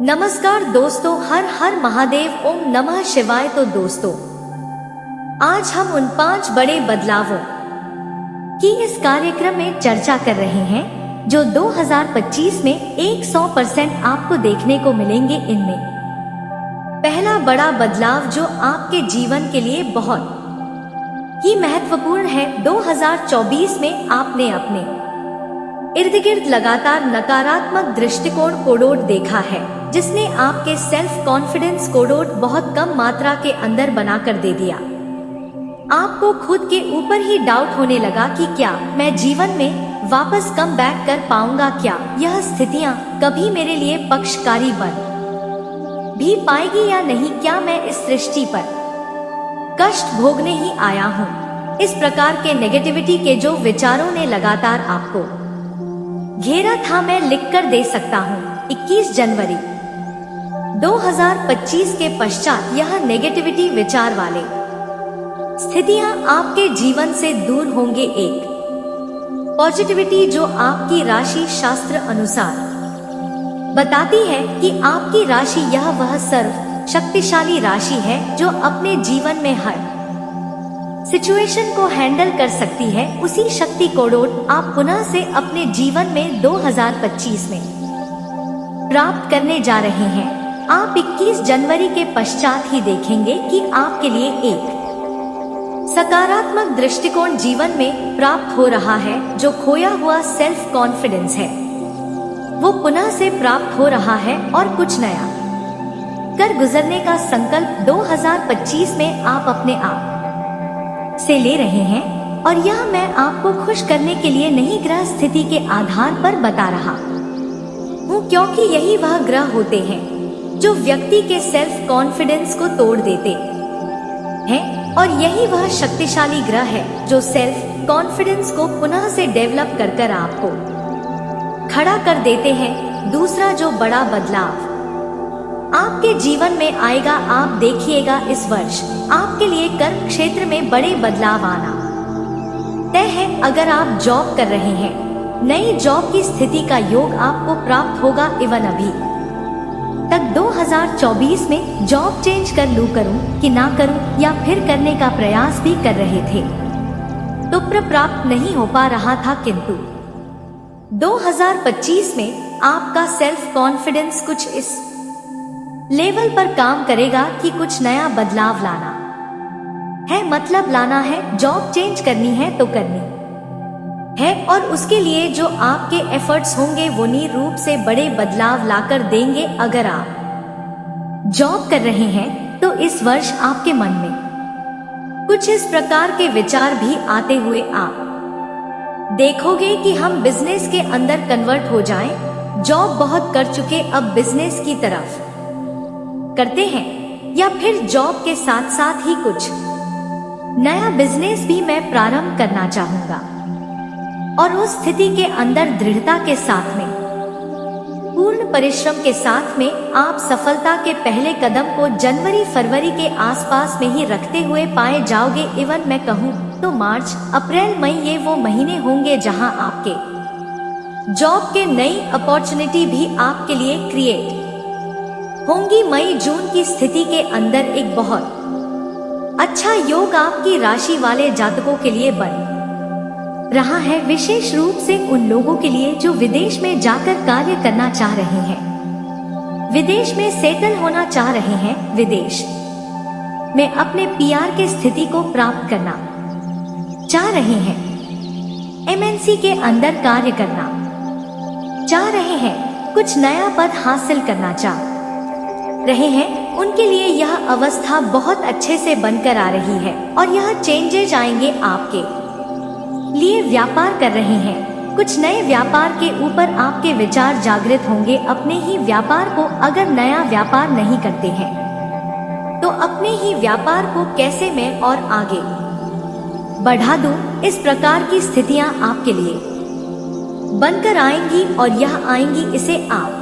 नमस्कार दोस्तों, हर हर महादेव, ओम नमः शिवाय। तो दोस्तों, आज हम उन 5 बड़े बदलावों की इस कार्यक्रम में चर्चा कर रहे हैं जो 2025 में 100% आपको देखने को मिलेंगे। इनमें पहला बड़ा बदलाव जो आपके जीवन के लिए बहुत ही महत्वपूर्ण है। 2024 में आपने अपने इर्द गिर्द लगातार नकारात्मक दृष्टिकोण कोडोड देखा है, जिसने आपके सेल्फ कॉन्फिडेंस कोडोड बहुत कम मात्रा के अंदर बनाकर दे दिया। आपको खुद के ऊपर ही डाउट होने लगा कि क्या मैं जीवन में वापस कम बैक कर पाऊंगा, क्या यह स्थितियां कभी मेरे लिए पक्षकारी बन भी पाएगी या नहीं, क्या मैं इस सृष्टि पर कष्ट भोगने ही आया हूँ। इस प्रकार के नेगेटिविटी के जो विचारों ने लगातार आपको घेरा था, मैं लिखकर दे सकता हूँ 21 जनवरी 2025 के पश्चात यह नेगेटिविटी विचार वाले स्थितियां आपके जीवन से दूर होंगे। एक पॉजिटिविटी जो आपकी राशि शास्त्र अनुसार बताती है कि आपकी राशि यह वह सर्व शक्तिशाली राशि है जो अपने जीवन में हर सिचुएशन को हैंडल कर सकती है। उसी शक्ति कोडोड आप पुनः से अपने जीवन में 2025 में प्राप्त करने जा रहे हैं। आप 21 जनवरी के पश्चात ही देखेंगे कि आपके लिए एक सकारात्मक दृष्टिकोण जीवन में प्राप्त हो रहा है। जो खोया हुआ सेल्फ कॉन्फिडेंस है वो पुनः से प्राप्त हो रहा है और कुछ नया कर गुजरने का संकल्प 2025 में आप अपने आप से ले रहे हैं। और यह मैं आपको खुश करने के लिए नहीं, ग्रह स्थिति के आधार पर बता रहा हूँ, क्योंकि यही वह ग्रह होते हैं जो व्यक्ति के सेल्फ कॉन्फिडेंस को तोड़ देते हैं, और यही वह शक्तिशाली ग्रह है जो सेल्फ कॉन्फिडेंस को पुनः से डेवलप कर आपको खड़ा कर देते हैं। दूसरा जो बड़ा बदलाव आपके जीवन में आएगा, आप देखिएगा इस वर्ष आपके लिए कर्म क्षेत्र में बड़े बदलाव आना तय है। अगर आप जॉब कर रहे हैं, नई जॉब की स्थिति का योग आपको प्राप्त होगा। इवन अभी तक 2024 में जॉब चेंज कर लूं, करूं कि ना करूं, या फिर करने का प्रयास भी कर रहे थे तो प्राप्त नहीं हो पा रहा था, किंतु 2025 में आपका सेल्फ कॉन्फिडेंस कुछ इस लेवल पर काम करेगा कि कुछ नया बदलाव लाना है। मतलब लाना है, जॉब चेंज करनी है तो करनी है, और उसके लिए जो आपके एफर्ट्स होंगे वो निश्चित रूप से बड़े बदलाव लाकर देंगे। अगर आप जॉब कर रहे हैं तो इस वर्ष आपके मन में कुछ इस प्रकार के विचार भी आते हुए आप देखोगे कि हम बिजनेस के अंदर कन्वर्ट हो जाएं, जॉब बहुत कर चुके अब बिजनेस की तरफ करते हैं, या फिर जॉब के साथ साथ ही कुछ नया बिजनेस भी मैं प्रारंभ करना चाहूंगा। और उस स्थिति के अंदर दृढ़ता के साथ में, पूर्ण परिश्रम के साथ में आप सफलता के पहले कदम को जनवरी फरवरी के आसपास में ही रखते हुए पाए जाओगे। इवन मैं कहूँ तो मार्च अप्रैल मई ये वो महीने होंगे जहां आपके जॉब के नई अपॉर्चुनिटी भी आपके लिए क्रिएट होंगी। मई जून की स्थिति के अंदर एक बहुत अच्छा योग आपकी राशि वाले जातकों के लिए बन रहा है, विशेष रूप से उन लोगों के लिए जो विदेश में जाकर कार्य करना चाह रहे हैं, विदेश में सेटल होना चाह रहे हैं, विदेश में अपने पीआर के स्थिति को प्राप्त करना चाह रहे हैं, एमएनसी के अंदर कार्य करना चाह रहे हैं, कुछ नया पद हासिल करना चाह रहे हैं, उनके लिए यह अवस्था बहुत अच्छे से बनकर आ रही है। और यह चेंजेज आएंगे आपके लिए। व्यापार कर रहे हैं, कुछ नए व्यापार के ऊपर आपके विचार जागृत होंगे। अपने ही व्यापार को अगर नया व्यापार नहीं करते हैं तो अपने ही व्यापार को कैसे मैं और आगे बढ़ा दूं, इस प्रकार की स्थितियां आपके लिए बनकर आएंगी, और यह आएंगी, इसे आप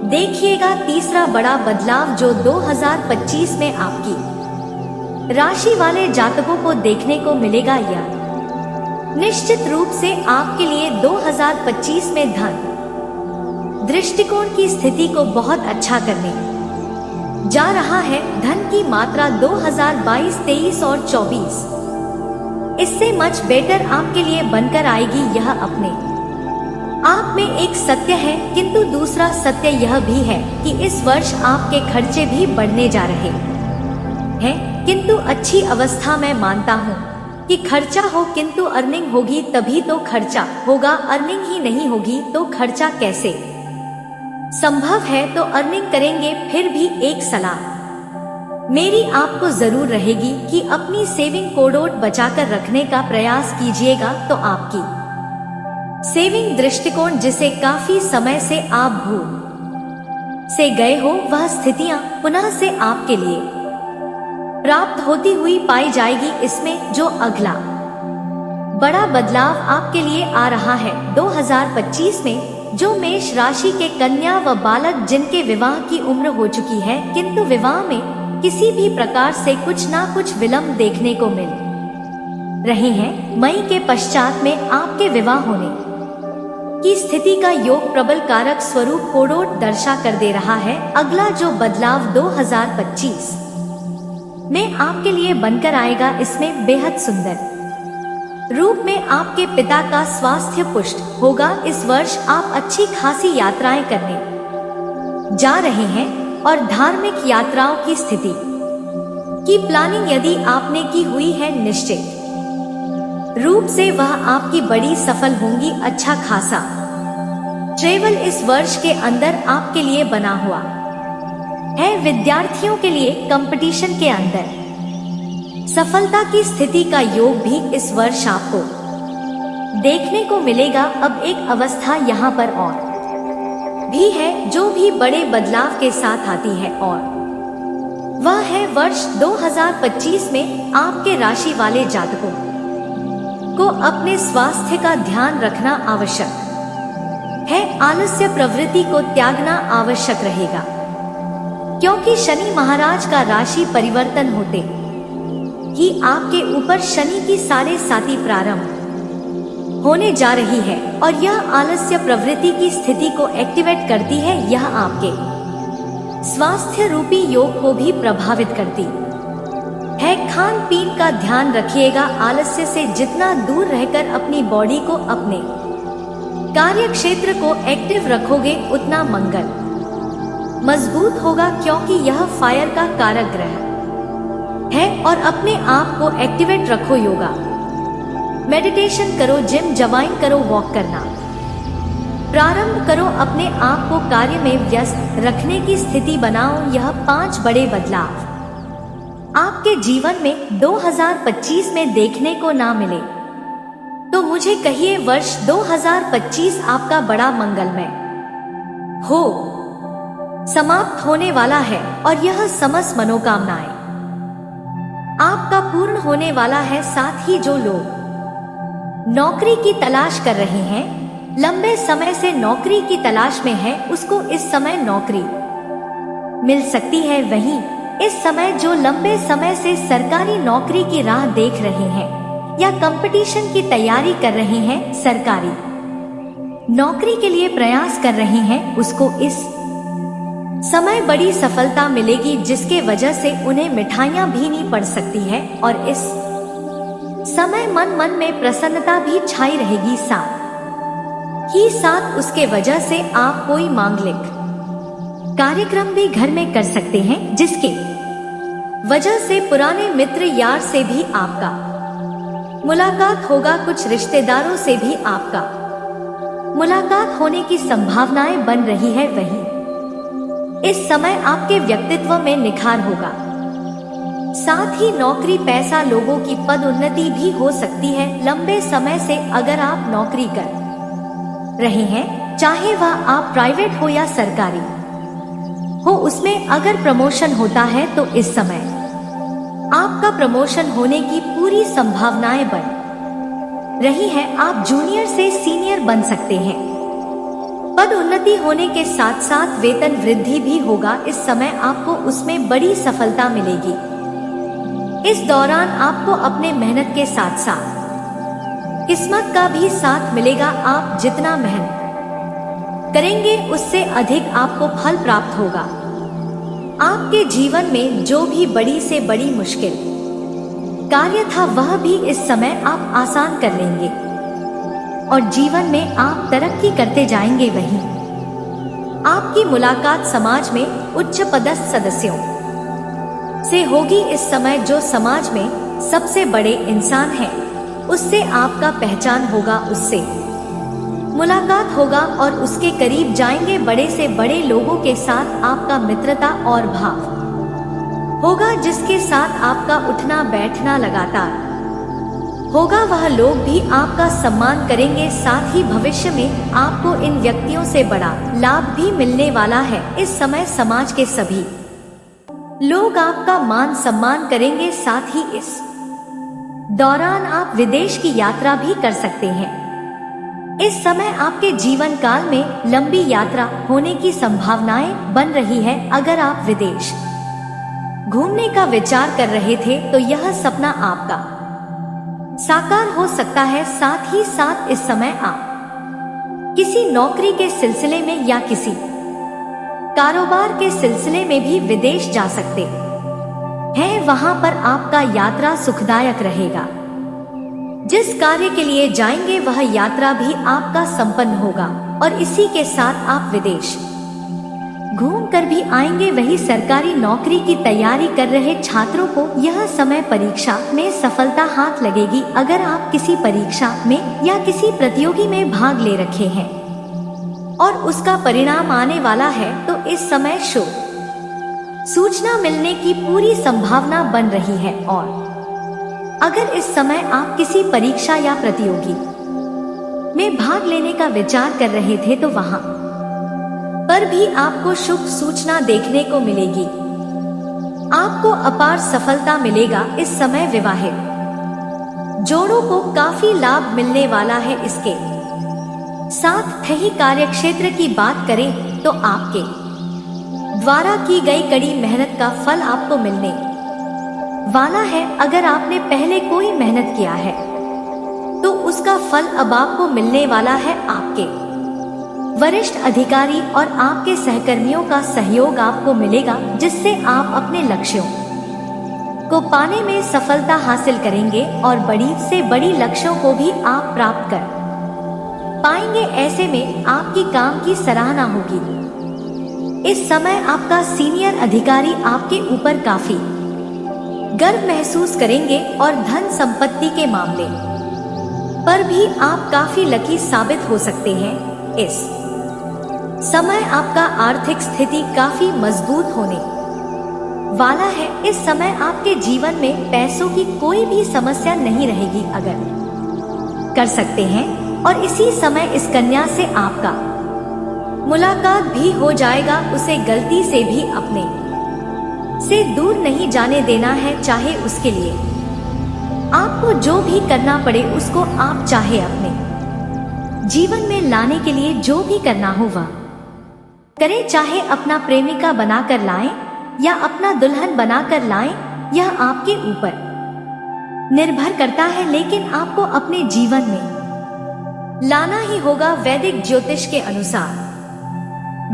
देखिएगा। तीसरा बड़ा बदलाव जो 2025 में आपकी राशि वाले जातकों को देखने को मिलेगा, यह निश्चित रूप से आपके लिए 2025 में धन दृष्टिकोण की स्थिति को बहुत अच्छा करने जा रहा है। धन की मात्रा 2022, 23 और 24 इससे मच बेटर आपके लिए बनकर आएगी। यह अपने आप में एक सत्य है, किंतु दूसरा सत्य यह भी है कि इस वर्ष आपके खर्चे भी बढ़ने जा रहे हैं। किंतु अच्छी अवस्था में मानता हूँ कि खर्चा हो, किंतु अर्निंग होगी तभी तो खर्चा होगा। अर्निंग ही नहीं होगी तो खर्चा कैसे संभव है? तो अर्निंग करेंगे। फिर भी एक सलाह मेरी आपको जरूर रहेगी कि अपनी सेविंग कोडोट बचाकर रखने का प्रयास कीजिएगा। तो आपकी सेविंग दृष्टिकोण जिसे काफी समय से आप भूल से गए हो, वह स्थितियां पुनः से आपके लिए प्राप्त होती हुई पाई जाएगी। इसमें जो अगला बड़ा बदलाव आपके लिए आ रहा है 2025 में, जो मेष राशि के कन्या व बालक जिनके विवाह की उम्र हो चुकी है, किंतु विवाह में किसी भी प्रकार से कुछ ना कुछ विलंब देखने को मिल रहे हैं। मई के पश्चात में आपके विवाह होने की स्थिति का योग प्रबल कारक स्वरूप कोडोट दर्शा कर दे रहा है। अगला जो बदलाव 2025 में आपके लिए बनकर आएगा, इसमें बेहद सुंदर रूप में आपके पिता का स्वास्थ्य पुष्ट होगा। इस वर्ष आप अच्छी खासी यात्राएं करने जा रहे हैं और धार्मिक यात्राओं की स्थिति की प्लानिंग यदि आपने की हुई है, निश्चित रूप से वह आपकी बड़ी सफल होंगी। अच्छा खासा ट्रेवल इस वर्ष के अंदर आपके लिए बना हुआ है। विद्यार्थियों के लिए कंपटीशन के अंदर सफलता की स्थिति का योग भी इस वर्ष आपको देखने को मिलेगा। अब एक अवस्था यहाँ पर और भी है जो भी बड़े बदलाव के साथ आती है, और वह है वर्ष 2025 में आपके राशि वाले जातकों को अपने स्वास्थ्य का ध्यान रखना आवश्यक है। आलस्य प्रवृत्ति को त्यागना आवश्यक रहेगा, क्योंकि शनि महाराज का राशि परिवर्तन होते ही आपके ऊपर शनि की 7.5 प्रारंभ होने जा रही है और यह आलस्य प्रवृत्ति की स्थिति को एक्टिवेट करती है। यह आपके स्वास्थ्य रूपी योग को भी प्रभावित करती है। खान पीन का ध्यान रखिएगा। आलस्य से जितना दूर रहकर अपनी बॉडी को, अपने कार्य क्षेत्र को एक्टिव रखोगे, उतना मंगल मजबूत होगा, क्योंकि यह फायर का कारक ग्रह है। और अपने आप को एक्टिवेट रखो। योगा, मेडिटेशन करो, जिम ज्वाइन करो, वॉक करना प्रारंभ करो। अपने आप को कार्य में व्यस्त रखने की स्थिति बनाओ। यह 5 बड़े बदलाव आपके जीवन में 2025 में देखने को ना मिले तो मुझे कहिए वर्ष 2025 आपका बड़ा मंगलमय हो समाप्त होने वाला है और यह समस्त मनोकामनाएं आपका पूर्ण होने वाला है। साथ ही जो लोग नौकरी की तलाश कर रहे हैं, लंबे समय से नौकरी की तलाश में है, उसको इस समय नौकरी मिल सकती है। वहीं इस समय जो लंबे समय से सरकारी नौकरी की राह देख रहे हैं या कंपटीशन की तैयारी कर रहे हैं, सरकारी नौकरी के लिए प्रयास कर रहे हैं, उसको इस समय बड़ी सफलता मिलेगी, जिसके वजह से उन्हें मिठाइयां भी नहीं पड़ सकती है और इस समय मन में प्रसन्नता भी छाई रहेगी। साथ उसके वजह से आप कोई मांगलिक कार्यक्रम भी घर में कर सकते हैं, जिसके वजह से पुराने मित्र यार से भी आपका मुलाकात होगा। कुछ रिश्तेदारों से भी आपका मुलाकात होने की संभावनाएं बन रही है। वहीं इस समय आपके व्यक्तित्व में निखार होगा। साथ ही नौकरी, पैसा, लोगों की पदोन्नति भी हो सकती है। लंबे समय से अगर आप नौकरी कर रहे हैं, चाहे वह आप प्राइवेट हो या सरकारी हो, उसमें अगर प्रमोशन होता है तो इस समय आपका प्रमोशन होने की पूरी संभावनाएं बन रही है। आप जूनियर से सीनियर बन सकते हैं। पद उन्नति होने के साथ साथ वेतन वृद्धि भी होगा। इस समय आपको उसमें बड़ी सफलता मिलेगी। इस दौरान आपको अपने मेहनत के साथ साथ किस्मत का भी साथ मिलेगा। आप जितना मेहनत करेंगे उससे अधिक आपको फल प्राप्त होगा। आपके जीवन में जो भी बड़ी से बड़ी मुश्किल कार्य था वह भी इस समय आप आसान कर लेंगे और जीवन में आप तरक्की करते जाएंगे। वहीं आपकी मुलाकात समाज में उच्च पदस्थ सदस्यों से होगी। इस समय जो समाज में सबसे बड़े इंसान हैं उससे आपका पहचान होगा, उससे मुलाकात होगा और उसके करीब जाएंगे। बड़े से बड़े लोगों के साथ आपका मित्रता और भाव होगा, जिसके साथ आपका उठना बैठना लगातार होगा। वह लोग भी आपका सम्मान करेंगे। साथ ही भविष्य में आपको इन व्यक्तियों से बड़ा लाभ भी मिलने वाला है। इस समय समाज के सभी लोग आपका मान सम्मान करेंगे। साथ ही इस दौरान आप विदेश की यात्रा भी कर सकते हैं। इस समय आपके जीवन काल में लंबी यात्रा होने की संभावनाएं बन रही है। अगर आप विदेश घूमने का विचार कर रहे थे तो यह सपना आपका साकार हो सकता है। साथ ही साथ इस समय आप किसी नौकरी के सिलसिले में या किसी कारोबार के सिलसिले में भी विदेश जा सकते हैं। वहां पर आपका यात्रा सुखदायक रहेगा। जिस कार्य के लिए जाएंगे वह यात्रा भी आपका संपन्न होगा और इसी के साथ आप विदेश घूम कर भी आएंगे। वही सरकारी नौकरी की तैयारी कर रहे छात्रों को यह समय परीक्षा में सफलता हाथ लगेगी। अगर आप किसी परीक्षा में या किसी प्रतियोगी में भाग ले रखे हैं और उसका परिणाम आने वाला है तो इस समय शुभ सूचना मिलने की पूरी संभावना बन रही है। और अगर इस समय आप किसी परीक्षा या प्रतियोगी में भाग लेने का विचार कर रहे थे तो वहां पर भी आपको शुभ सूचना देखने को मिलेगी। आपको अपार सफलता मिलेगा। इस समय विवाहित जोड़ों को काफी लाभ मिलने वाला है। इसके साथ ही कार्यक्षेत्र की बात करें तो आपके द्वारा की गई कड़ी मेहनत का फल आपको मिलने वाला है। अगर आपने पहले कोई मेहनत किया है तो उसका फल अब आपको मिलने वाला है। आपके वरिष्ठ अधिकारी और आपके सहकर्मियों का सहयोग आपको मिलेगा, जिससे आप अपने लक्ष्यों को पाने में सफलता हासिल करेंगे और बड़ी से बड़ी लक्ष्यों को भी आप प्राप्त कर पाएंगे। ऐसे में आपकी काम की सराहना होगी। इस समय आपका सीनियर अधिकारी आपके ऊपर काफी गर्व महसूस करेंगे और धन संपत्ति के मामले पर भी आप काफी लकी साबित हो सकते हैं। इस समय आपका आर्थिक स्थिति काफी मजबूत होने वाला है। इस समय आपके जीवन में पैसों की कोई भी समस्या नहीं रहेगी। अगर कर सकते हैं और इसी समय इस कन्या से आपका मुलाकात भी हो जाएगा। उसे गलती से भी अपने से दूर नहीं जाने देना है। चाहे उसके लिए आपको जो भी करना पड़े उसको आप चाहे अपने जीवन में लाने के लिए जो भी करना हो वह करें। चाहे अपना प्रेमिका बनाकर लाएं या अपना दुल्हन बनाकर लाएं, यह आपके ऊपर निर्भर करता है, लेकिन आपको अपने जीवन में लाना ही होगा। वैदिक ज्योतिष के अनुसार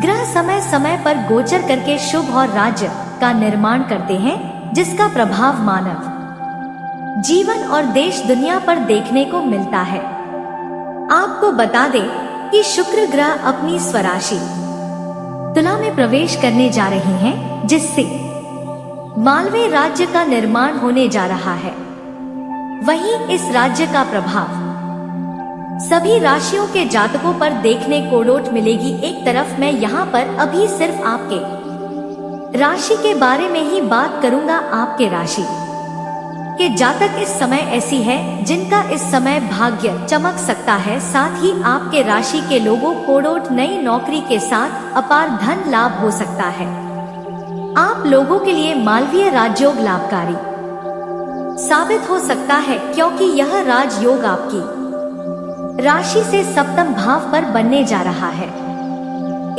ग्रह समय समय पर गोचर करके शुभ और राज्य का निर्माण करते हैं, जिसका प्रभाव मानव जीवन और देश दुनिया पर देखने को मिलता है। आपको बता दें कि शुक्र ग्रह अपनी स्वराशि तुला में प्रवेश करने जा रहे हैं, जिससे मालवे राज्य का निर्माण होने जा रहा है। वहीं इस राज्य का प्रभाव सभी राशियों के जातकों पर देखने को डोट मिलेगी। एक तरफ मैं यहाँ पर अभी सिर्फ आपके राशि के बारे में ही बात करूंगा। आपके राशि के जातक इस समय ऐसी है जिनका इस समय भाग्य चमक सकता है। साथ ही आपके राशि के लोगों को डोट नई नौकरी के साथ अपार धन लाभ हो सकता है। आप लोगों के लिए मालवीय राजयोग लाभकारी साबित हो सकता है, क्योंकि यह राजयोग आपकी राशि से सप्तम भाव पर बनने जा रहा है।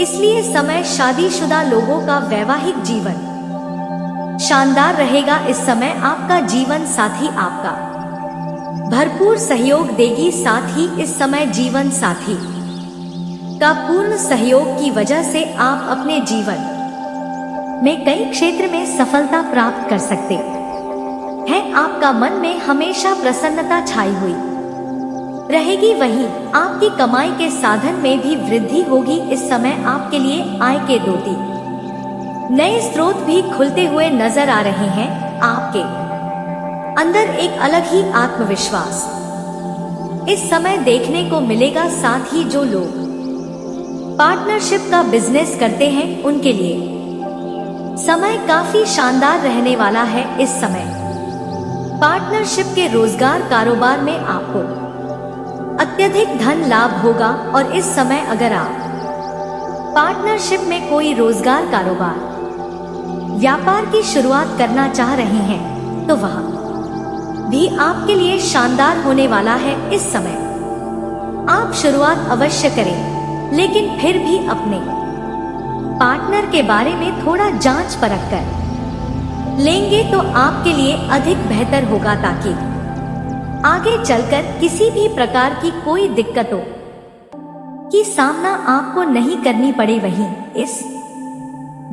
इसलिए समय शादीशुदा लोगों का वैवाहिक जीवन शानदार रहेगा। इस समय आपका जीवन साथी आपका भरपूर सहयोग देगी। साथ ही इस समय जीवन साथी का पूर्ण सहयोग की वजह से आप अपने जीवन में कई क्षेत्र में सफलता प्राप्त कर सकते हैं। आपका मन में हमेशा प्रसन्नता छाई हुई रहेगी। वहीं आपकी कमाई के साधन में भी वृद्धि होगी। इस समय आपके लिए आय के 2-3 नए स्रोत भी खुलते हुए नजर आ रहे हैं। आपके अंदर एक अलग ही आत्मविश्वास इस समय देखने को मिलेगा। साथ ही जो लोग पार्टनरशिप का बिजनेस करते हैं उनके लिए समय काफी शानदार रहने वाला है। इस समय पार्टनरशिप के रोजगार कारोबार में आपको अत्यधिक धन लाभ होगा। और इस समय अगर आप पार्टनरशिप में कोई रोजगार कारोबार व्यापार की शुरुआत करना चाह रहे हैं तो वह भी आपके लिए शानदार होने वाला है। इस समय आप शुरुआत अवश्य करें, लेकिन फिर भी अपने पार्टनर के बारे में थोड़ा जांच परख कर लेंगे तो आपके लिए अधिक बेहतर होगा, ताकि आगे चलकर किसी भी प्रकार की कोई दिक्कतों की सामना आपको नहीं करनी पड़े। वहीं इस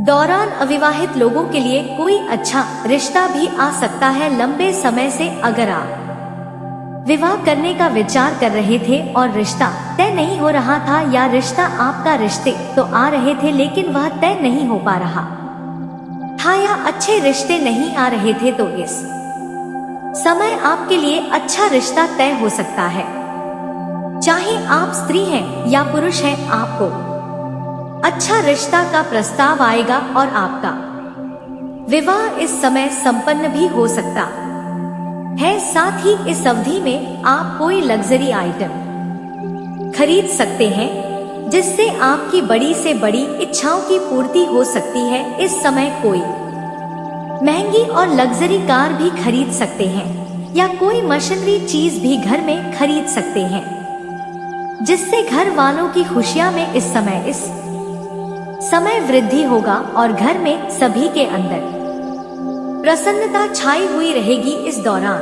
दौरान अविवाहित लोगों के लिए कोई अच्छा रिश्ता भी आ सकता है। लंबे समय से अगर आप विवाह करने का विचार कर रहे थे और रिश्ता तय नहीं हो रहा था, या रिश्ता आपका रिश्ते तो आ रहे थे लेकिन वह तय नहीं हो पा रहा था, या अच्छे रिश्ते नहीं आ रहे थे, तो इस समय आपके लिए अच्छा रिश्ता तय हो सकता है। चाहे आप स्त्री हैं या पुरुष हैं, आपको अच्छा रिश्ता का प्रस्ताव आएगा और आपका विवाह इस समय संपन्न भी हो सकता है। साथ ही इस अवधि में आप कोई लग्जरी आइटम खरीद सकते हैं, जिससे आपकी बड़ी से बड़ी इच्छाओं की पूर्ति हो सकती है। इस समय कोई महंगी और लग्जरी कार भी खरीद सकते हैं, या कोई मशीनरी चीज भी घर में खरीद सकते हैं, जिससे घर वालों की खुशियां में इस समय वृद्धि होगा और घर में सभी के अंदर प्रसन्नता छाई हुई रहेगी। इस दौरान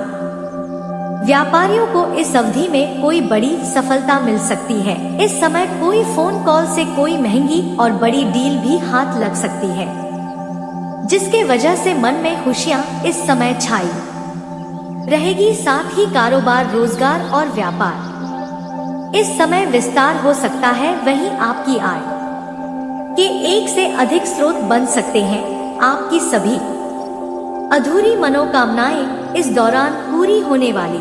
व्यापारियों को इस अवधि में कोई बड़ी सफलता मिल सकती है। इस समय कोई फोन कॉल से कोई महंगी और बड़ी डील भी हाथ लग सकती है, जिसके वजह से मन में खुशियां इस समय छाई रहेगी। साथ ही कारोबार, रोजगार और व्यापार इस समय विस्तार हो सकता है। वहीं आपकी आय के एक से अधिक स्रोत बन सकते हैं। आपकी सभी अधूरी मनोकामनाएं इस दौरान पूरी होने वाली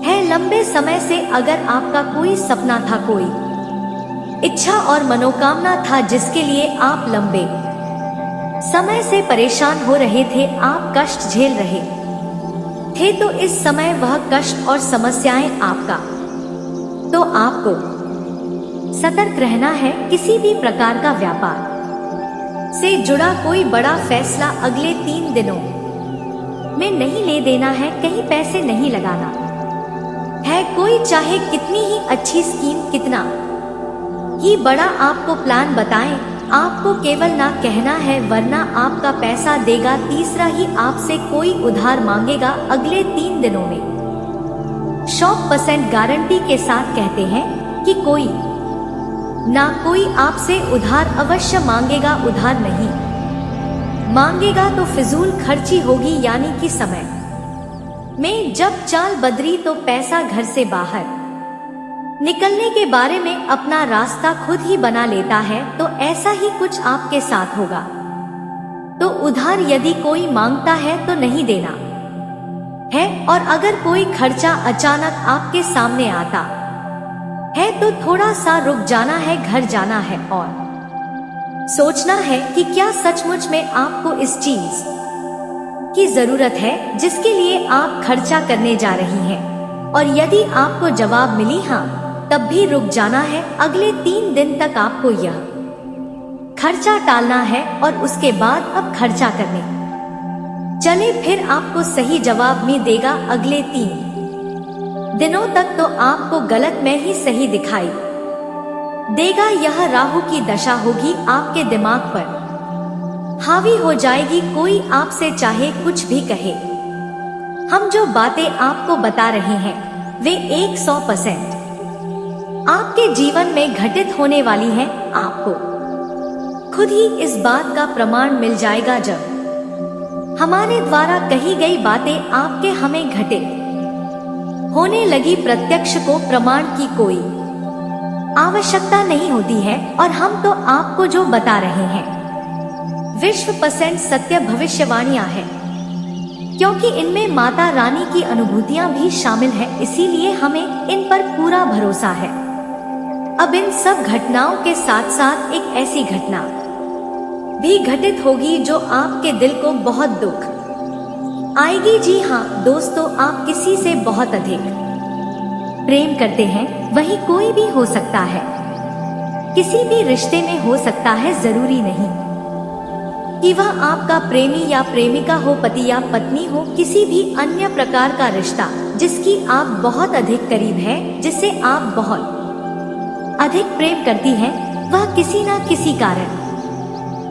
है। लंबे समय से अगर आपका कोई सपना था, कोई इच्छा और मनोकामना था जिसके लिए आप लंबे समय से परेशान हो रहे थे, आप कष्ट झेल रहे थे, तो इस समय वह कष्ट और समस्याएं तो आपको सतर्क रहना है। किसी भी प्रकार का व्यापार से जुड़ा कोई बड़ा फैसला अगले 3 दिनों में नहीं ले देना है। कहीं पैसे नहीं लगाना है। कोई चाहे कितनी ही अच्छी स्कीम, कितना ही बड़ा आपको प्लान बताएं, आपको केवल ना कहना है, वरना आपका पैसा देगा तीसरा ही आपसे कोई उधार मांगेगा। अगले 3 दिनों में 100% गारंटी के साथ कहते हैं कि कोई ना कोई आपसे उधार अवश्य मांगेगा। उधार नहीं मांगेगा तो फिजूल खर्ची होगी, यानी कि समय में जब चाल बदरी तो पैसा घर से बाहर निकलने के बारे में अपना रास्ता खुद ही बना लेता है। तो ऐसा ही कुछ आपके साथ होगा। तो उधार यदि कोई मांगता है तो नहीं देना है, और अगर कोई खर्चा अचानक आपके सामने आता है तो थोड़ा सा रुक जाना है, घर जाना है और सोचना है कि क्या सचमुच में आपको इस चीज की जरूरत है जिसके लिए आप खर्चा करने जा रही हैं। और यदि आपको जवाब मिली हाँ, तब भी रुक जाना है। अगले 3 दिन तक आपको यह खर्चा टालना है और उसके बाद अब खर्चा करने चले, फिर आपको सही जवाब में देगा। अगले 3 दिनों तक तो आपको गलत में ही सही दिखाई देगा। यह राहु की दशा होगी, आपके दिमाग पर हावी हो जाएगी। कोई आपसे चाहे कुछ भी कहे, हम जो बातें आपको बता रहे हैं वे 100% आपके जीवन में घटित होने वाली है। आपको खुद ही इस बात का प्रमाण मिल जाएगा जब हमारे द्वारा कही गई बातें आपके हमें घटित होने लगी। प्रत्यक्ष को प्रमाण की कोई आवश्यकता नहीं होती है और हम तो आपको जो बता रहे हैं विश्व % सत्य भविष्यवाणियां हैं, क्योंकि इनमें माता रानी की अनुभूतियां भी शामिल है, इसीलिए हमें इन पर पूरा भरोसा है। अब इन सब घटनाओं के साथ साथ एक ऐसी घटना भी घटित होगी जो आपके दिल को बहुत दुख आएगी। जी हाँ दोस्तों, आप किसी से बहुत अधिक प्रेम करते हैं, वही कोई भी हो सकता है, किसी भी रिश्ते में हो सकता है। जरूरी नहीं कि वह आपका प्रेमी या प्रेमिका हो, पति या पत्नी हो, किसी भी अन्य प्रकार का रिश्ता जिसकी आप बहुत अधिक करीब है, जिससे आप बहुत अधिक प्रेम करती हैं, वह किसी न किसी कारण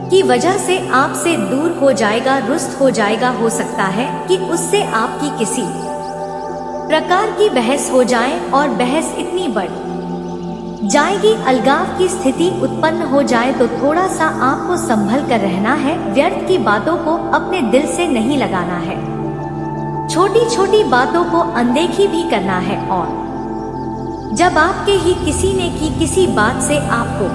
की वजह से आपसे दूर हो जाएगा, रुष्ट हो जाएगा। हो सकता है कि उससे आपकी किसी प्रकार की बहस हो जाए और बहस इतनी बढ़ जाएगी, अलगाव की स्थिति उत्पन्न हो जाए। तो थोड़ा सा आपको संभल कर रहना है, व्यर्थ की बातों को अपने दिल से नहीं लगाना है, छोटी छोटी बातों को अनदेखी भी करना है। और जब आपके ही किसी ने की किसी बात से आपको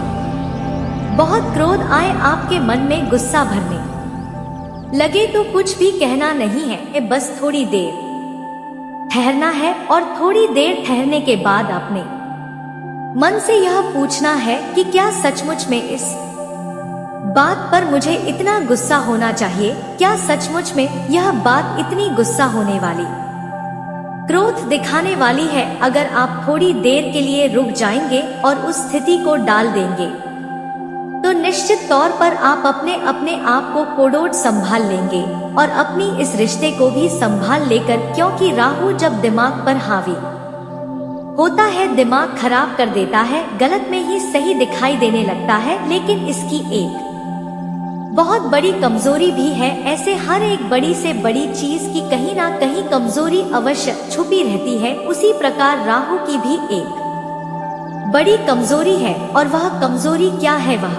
बहुत क्रोध आए, आपके मन में गुस्सा भरने लगे, तो कुछ भी कहना नहीं है, बस थोड़ी देर ठहरना है। और थोड़ी देर ठहरने के बाद अपने मन से यह पूछना है कि क्या सचमुच में इस बात पर मुझे इतना गुस्सा होना चाहिए? क्या सचमुच में यह बात इतनी गुस्सा होने वाली, क्रोध दिखाने वाली है? अगर आप थोड़ी देर के लिए रुक जाएंगे और उस स्थिति को डाल देंगे तो निश्चित तौर पर आप अपने आप को कोड़ोट संभाल लेंगे और अपनी इस रिश्ते को भी संभाल लेकर, क्योंकि राहु जब दिमाग पर हावी होता है दिमाग खराब कर देता है, गलत में ही सही दिखाई देने लगता है। लेकिन इसकी एक बहुत बड़ी कमजोरी भी है। ऐसे हर एक बड़ी से बड़ी चीज की कहीं ना कहीं कमजोरी अवश्य छुपी रहती है, उसी प्रकार राहु की भी एक बड़ी कमजोरी है। और वह कमजोरी क्या है? वह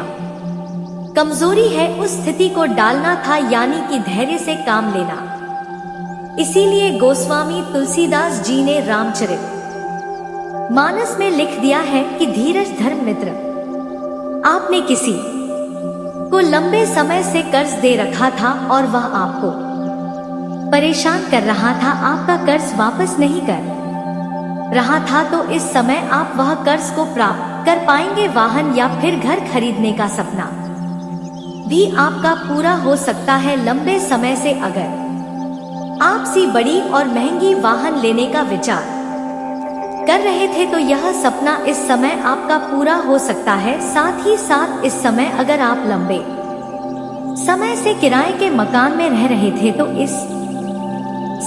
कमजोरी है उस स्थिति को डालना था, यानी कि धैर्य से काम लेना। इसीलिए गोस्वामी तुलसीदास जी ने रामचरित मानस में लिख दिया है कि धीरज धर्म मित्र। आपने किसी को लंबे समय से कर्ज दे रखा था और वह आपको परेशान कर रहा था, आपका कर्ज वापस नहीं कर रहा था, तो इस समय आप वह कर्ज को प्राप्त कर पाएंगे। वाहन या फिर घर खरीदने का सपना भी आपका पूरा हो सकता है। लंबे समय से अगर आप सी बड़ी और महंगी वाहन लेने का विचार कर रहे थे तो यह सपना इस समय आपका पूरा हो सकता है। साथ ही साथ इस समय अगर आप लंबे समय से किराए के मकान में रह रहे थे तो इस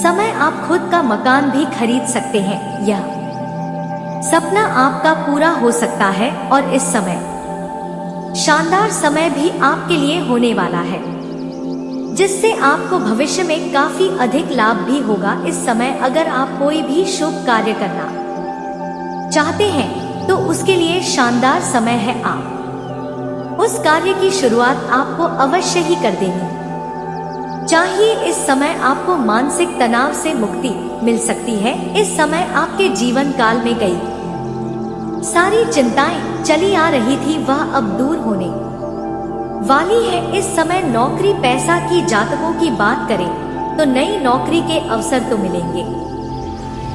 समय आप खुद का मकान भी खरीद सकते हैं। यह सपना आपका पूरा हो सकता है और इस समय शानदार समय भी आपके लिए होने वाला है, जिससे आपको भविष्य में काफी अधिक लाभ भी होगा। इस समय अगर आप कोई भी शुभ कार्य करना चाहते हैं तो उसके लिए शानदार समय है। आप उस कार्य की शुरुआत आपको अवश्य ही कर देनी चाहिए। इस समय आपको मानसिक तनाव से मुक्ति मिल सकती है। इस समय आपके जीवन काल में कई सारी चिंताएं चली आ रही थी, वह अब दूर होने वाली है। इस समय नौकरी पैसा की जातकों की बात करें तो नई नौकरी के अवसर तो मिलेंगे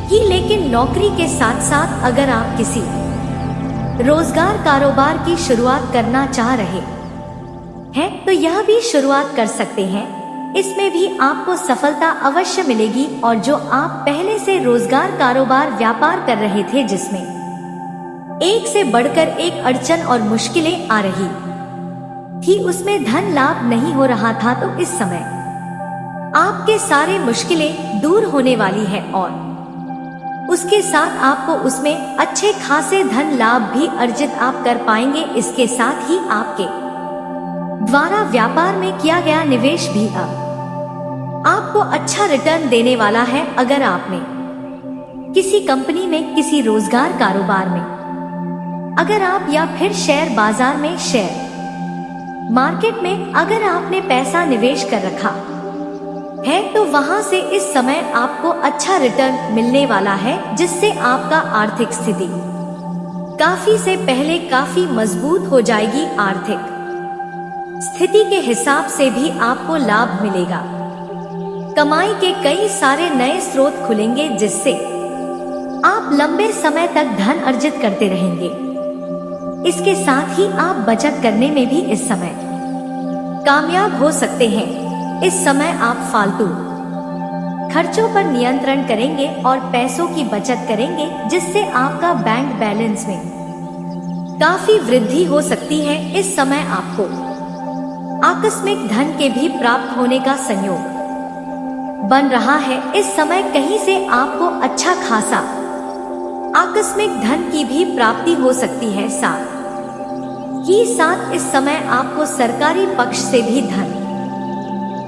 ही, लेकिन नौकरी के साथ साथ अगर आप किसी रोजगार कारोबार की शुरुआत करना चाह रहे हैं तो यह भी शुरुआत कर सकते हैं। इसमें भी आपको सफलता अवश्य मिलेगी। और जो आप पहले से रोजगार कारोबार व्यापार कर रहे थे, जिसमें एक से बढ़कर एक अड़चन और मुश्किलें आ रही थी, उसमें धन लाभ नहीं हो रहा था, तो इस समय आपके सारे मुश्किलें दूर होने वाली है और उसके साथ आपको उसमें अच्छे खासे धन लाभ भी अर्जित आप कर पाएंगे। इसके साथ ही आपके द्वारा व्यापार में किया गया निवेश भी अब आपको अच्छा रिटर्न देने वाला है। अगर आपने किसी कंपनी में, किसी रोजगार कारोबार में अगर आप या फिर शेयर बाजार में, शेयर मार्केट में अगर आपने पैसा निवेश कर रखा है तो वहां से इस समय आपको अच्छा रिटर्न मिलने वाला है, जिससे आपका आर्थिक स्थिति काफी से पहले काफी मजबूत हो जाएगी। आर्थिक स्थिति के हिसाब से भी आपको लाभ मिलेगा। कमाई के कई सारे नए स्रोत खुलेंगे, जिससे आप लंबे समय तक धन अर्जित करते रहेंगे। इसके साथ ही आप बचत करने में भी इस समय कामयाब हो सकते हैं। इस समय आप फालतू खर्चों पर नियंत्रण करेंगे और पैसों की बचत करेंगे, जिससे आपका बैंक बैलेंस में काफी वृद्धि हो सकती है। इस समय आपको आकस्मिक धन के भी प्राप्त होने का संयोग बन रहा है। इस समय कहीं से आपको अच्छा खासा आकस्मिक धन की भी प्राप्ति हो सकती है। साथ ही साथ इस समय आपको सरकारी पक्ष से भी धन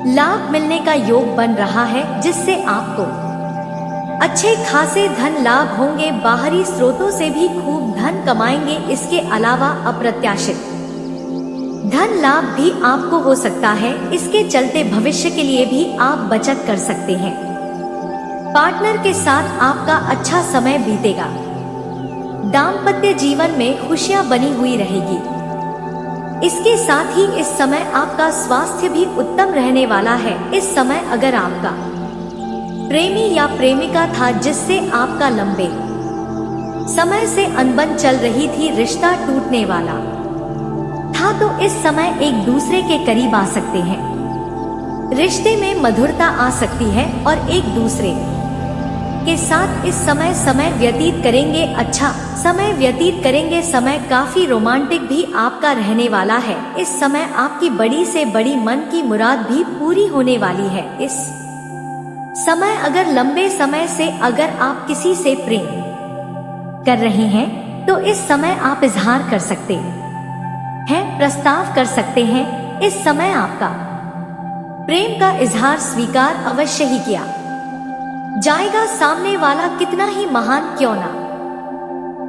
लाभ मिलने का योग बन रहा है, जिससे आपको अच्छे खासे धन लाभ होंगे। बाहरी स्रोतों से भी खूब धन कमाएंगे। इसके अलावा अप्रत्याशित धन लाभ भी आपको हो सकता है। इसके चलते भविष्य के लिए भी आप बचत कर सकते हैं। पार्टनर के साथ आपका अच्छा समय बीतेगा। दाम्पत्य जीवन में खुशियां बनी हुई रहेगी। इसके साथ ही इस समय आपका स्वास्थ्य भी उत्तम रहने वाला है। इस समय अगर आपका प्रेमी या प्रेमिका था जिससे आपका लंबे समय से अनबन चल रही थी, रिश्ता टूटने वाला था, तो इस समय एक दूसरे के करीब आ सकते हैं। रिश्ते में मधुरता आ सकती है और एक दूसरे के साथ इस समय व्यतीत करेंगे। अच्छा समय व्यतीत करेंगे। समय काफी रोमांटिक भी आपका रहने वाला है। इस समय आपकी बड़ी से बड़ी मन की मुराद भी पूरी होने वाली है। इस समय अगर लंबे समय से अगर आप किसी से प्रेम कर रहे हैं तो इस समय आप इजहार कर सकते हैं, प्रस्ताव कर सकते हैं। इस समय आपका प्रेम का इजहार स्वीकार अवश्य ही किया जाएगा। सामने वाला कितना ही महान क्यों ना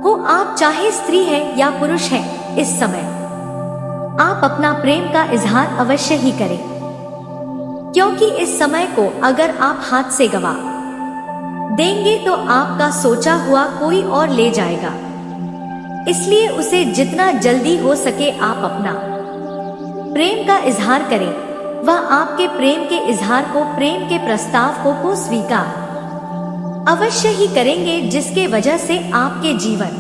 हो, आप चाहे स्त्री है या पुरुष है, इस समय आप अपना प्रेम का इजहार अवश्य ही करें, क्योंकि इस समय को अगर आप हाथ से गवा देंगे तो आपका सोचा हुआ कोई और ले जाएगा। इसलिए उसे जितना जल्दी हो सके आप अपना प्रेम का इजहार करें। वह आपके प्रेम के इजहार को, प्रेम के प्रस्ताव को स्वीकार अवश्य ही करेंगे, जिसके वजह से आपके जीवन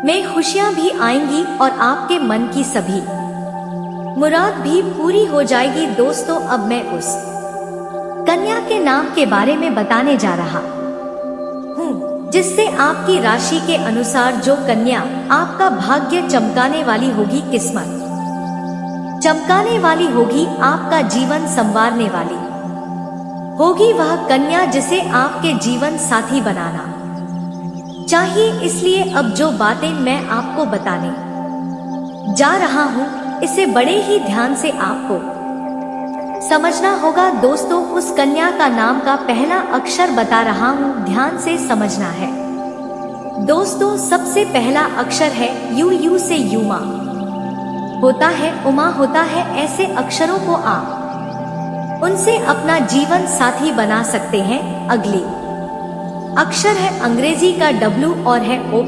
में खुशियां भी आएंगी और आपके मन की सभी मुराद भी पूरी हो जाएगी। दोस्तों, अब मैं उस कन्या के नाम के बारे में बताने जा रहा हूँ, जिससे आपकी राशि के अनुसार जो कन्या आपका भाग्य चमकाने वाली होगी, किस्मत चमकाने वाली होगी, आपका जीवन संवारने वाली होगी, वह कन्या जिसे आपके जीवन साथी बनाना चाहिए। इसलिए अब जो बातें मैं आपको बताने जा रहा हूँ, इसे बड़े ही ध्यान से आपको समझना होगा। दोस्तों, उस कन्या का नाम का पहला अक्षर बता रहा हूँ, ध्यान से समझना है। दोस्तों, सबसे पहला अक्षर है यू। यू से युमा होता है, उमा होता है। ऐसे अक्षरों को आप उनसे अपना जीवन साथी बना सकते हैं। अगली अक्षर है अंग्रेजी का W और है O,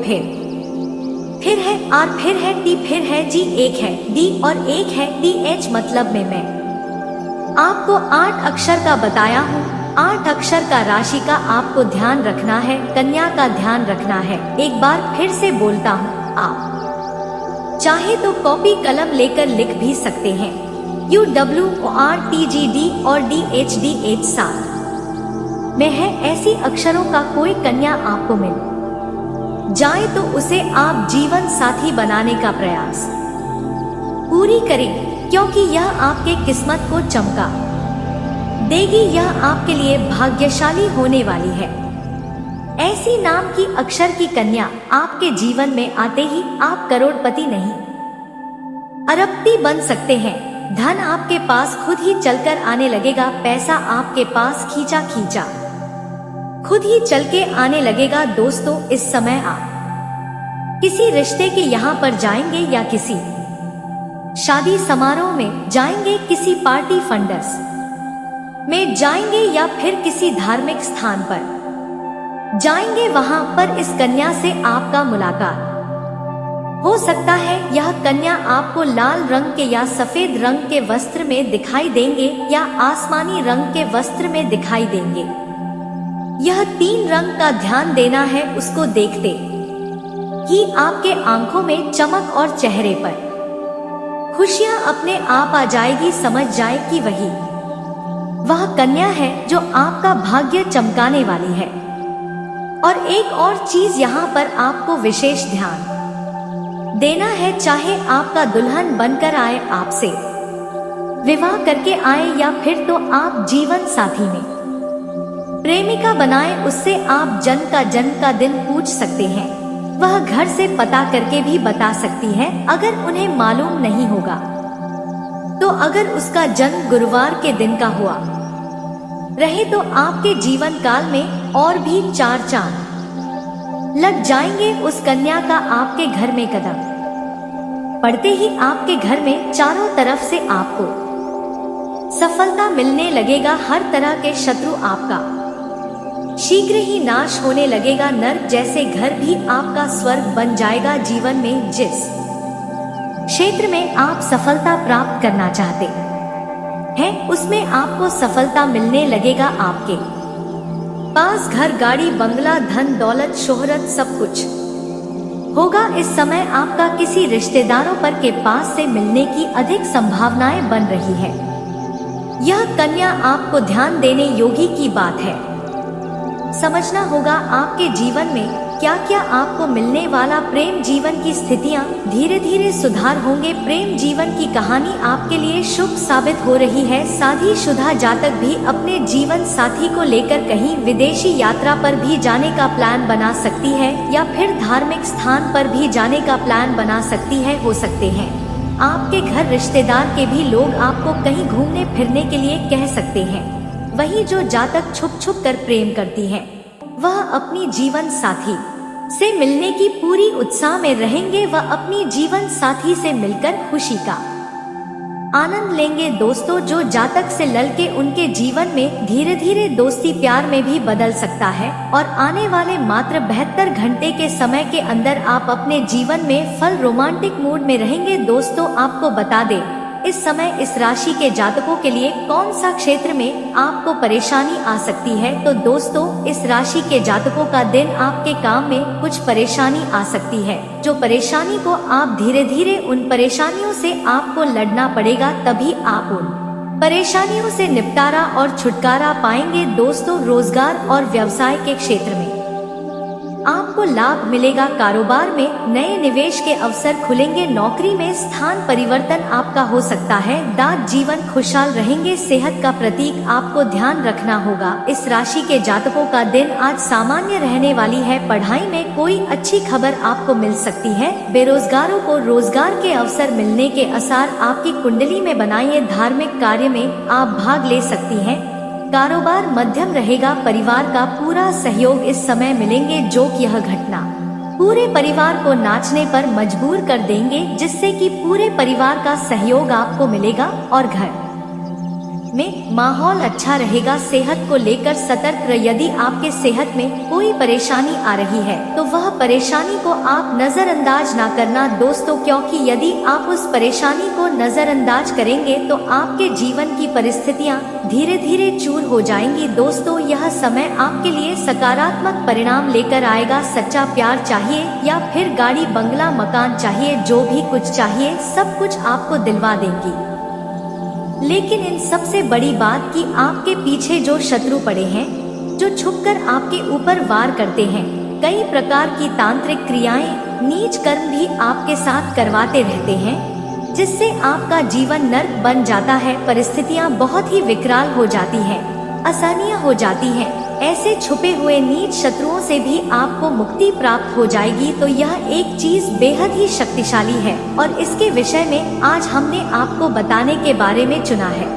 फिर है R, फिर है T, फिर है G, एक है D और एक है DH। मतलब में मैं आपको 8 अक्षर का बताया हूँ। 8 अक्षर का राशि का आपको ध्यान रखना है, कन्या का ध्यान रखना है। एक बार फिर से बोलता हूँ, आप चाहे तो कॉपी कलम लेकर लिख भी सकते हैं। UWORTGD और DHDH साथ में है। ऐसी अक्षरों का कोई कन्या आपको मिल जाए तो उसे आप जीवन साथी बनाने का प्रयास पूरी करें, क्योंकि यह आपके किस्मत को चमका देगी। यह आपके लिए भाग्यशाली होने वाली है। ऐसी नाम की अक्षर की कन्या आपके जीवन में आते ही आप करोड़पति नहीं, अरबपति बन सकते हैं। धन आपके पास खुद ही चलकर आने लगेगा। पैसा आपके पास खींचा खुद ही चल के आने लगेगा। दोस्तों, इस समय आप किसी रिश्ते के यहाँ पर जाएंगे या किसी शादी समारोह में जाएंगे, किसी पार्टी फंडस में जाएंगे या फिर किसी धार्मिक स्थान पर जाएंगे, वहां पर इस कन्या से आपका मुलाकात हो सकता है। यह कन्या आपको लाल रंग के या सफेद रंग के वस्त्र में दिखाई देंगे या आसमानी रंग के वस्त्र में दिखाई देंगे। यह 3 रंग का ध्यान देना है उसको देखते ही आपके आंखों में चमक और चेहरे पर खुशियां अपने आप आ जाएगी। समझ जाए कि वह कन्या है जो आपका भाग्य चमकाने वाली है। और एक और चीज यहाँ पर आपको विशेष ध्यान देना है, चाहे आपका दुल्हन बनकर आए, आपसे विवाह करके आए या फिर तो आप जीवन साथी में प्रेमिका बनाए, उससे आप जन्म का दिन पूछ सकते हैं। वह घर से पता करके भी बता सकती है अगर उन्हें मालूम नहीं होगा तो। अगर उसका जन्म गुरुवार के दिन का हुआ रहे तो आपके जीवन काल में और भी 4 चांद लग जाएंगे। उस कन्या का आपके घर में कदम पड़ते ही आपके घर में चारों तरफ से आपको सफलता मिलने लगेगा। हर तरह के शत्रु आपका शीघ्र ही नाश होने लगेगा। नर्क जैसे घर भी आपका स्वर्ग बन जाएगा। जीवन में जिस क्षेत्र में आप सफलता प्राप्त करना चाहते हैं उसमें आपको सफलता मिलने लगेगा। आपके पास घर, गाड़ी, बंगला, धन दौलत, शोहरत सब कुछ होगा। इस समय आपका किसी रिश्तेदारों पर के पास से मिलने की अधिक संभावनाएं बन रही है। यह कन्या आपको ध्यान देने योगी की बात है। समझना होगा आपके जीवन में क्या क्या आपको मिलने वाला। प्रेम जीवन की स्थितियां धीरे धीरे सुधार होंगे। प्रेम जीवन की कहानी आपके लिए शुभ साबित हो रही है। शादीशुदा जातक भी अपने जीवन साथी को लेकर कहीं विदेशी यात्रा पर भी जाने का प्लान बना सकती है या फिर धार्मिक स्थान पर भी जाने का प्लान बना सकती है। हो सकते हैं आपके घर रिश्तेदार के भी लोग आपको कहीं घूमने फिरने के लिए कह सकते हैं। वही जो जातक छुप छुप कर प्रेम करती है वह अपनी जीवन साथी से मिलने की पूरी उत्साह में रहेंगे। वह अपनी जीवन साथी से मिलकर खुशी का आनंद लेंगे। दोस्तों, जो जातक से लड़के उनके जीवन में धीरे धीरे दोस्ती प्यार में भी बदल सकता है और आने वाले मात्र 72 घंटे के समय के अंदर आप अपने जीवन में फल रोमांटिक मूड में रहेंगे। दोस्तों, आपको बता दें इस समय इस राशि के जातकों के लिए कौन सा क्षेत्र में आपको परेशानी आ सकती है। तो दोस्तों, इस राशि के जातकों का दिन आपके काम में कुछ परेशानी आ सकती है। जो परेशानी को आप धीरे धीरे उन परेशानियों से आपको लड़ना पड़ेगा, तभी आप उन परेशानियों से निपटारा और छुटकारा पाएंगे। दोस्तों, रोजगार और व्यवसाय के क्षेत्र में आपको लाभ मिलेगा। कारोबार में नए निवेश के अवसर खुलेंगे। नौकरी में स्थान परिवर्तन आपका हो सकता है। दांत जीवन खुशहाल रहेंगे। सेहत का प्रतीक आपको ध्यान रखना होगा। इस राशि के जातकों का दिन आज सामान्य रहने वाली है। पढ़ाई में कोई अच्छी खबर आपको मिल सकती है। बेरोजगारों को रोजगार के अवसर मिलने के आसार आपकी कुंडली में बनाइए। धार्मिक कार्य में आप भाग ले सकती हैं। कारोबार मध्यम रहेगा। परिवार का पूरा सहयोग इस समय मिलेंगे। जो कि यह घटना पूरे परिवार को नाचने पर मजबूर कर देंगे, जिससे कि पूरे परिवार का सहयोग आपको मिलेगा और घर में माहौल अच्छा रहेगा। सेहत को लेकर सतर्क रहिए। यदि आपके सेहत में कोई परेशानी आ रही है तो वह परेशानी को आप नजरअंदाज ना करना दोस्तों, क्योंकि यदि आप उस परेशानी को नजरअंदाज करेंगे तो आपके जीवन की परिस्थितियां धीरे धीरे चूर हो जाएंगी। दोस्तों, यह समय आपके लिए सकारात्मक परिणाम लेकर आएगा। सच्चा प्यार चाहिए या फिर गाड़ी, बंगला, मकान चाहिए, जो भी कुछ चाहिए सब कुछ आपको दिलवा देंगी। लेकिन इन सबसे बड़ी बात कि आपके पीछे जो शत्रु पड़े हैं, जो छुपकर आपके ऊपर वार करते हैं, कई प्रकार की तांत्रिक क्रियाएं, नीच कर्म भी आपके साथ करवाते रहते हैं, जिससे आपका जीवन नर्क बन जाता है। परिस्थितियां बहुत ही विकराल हो जाती हैं, आसानियां हो जाती हैं। ऐसे छुपे हुए नीच शत्रुओं से भी आपको मुक्ति प्राप्त हो जाएगी। तो यह एक चीज बेहद ही शक्तिशाली है और इसके विषय में आज हमने आपको बताने के बारे में चुना है।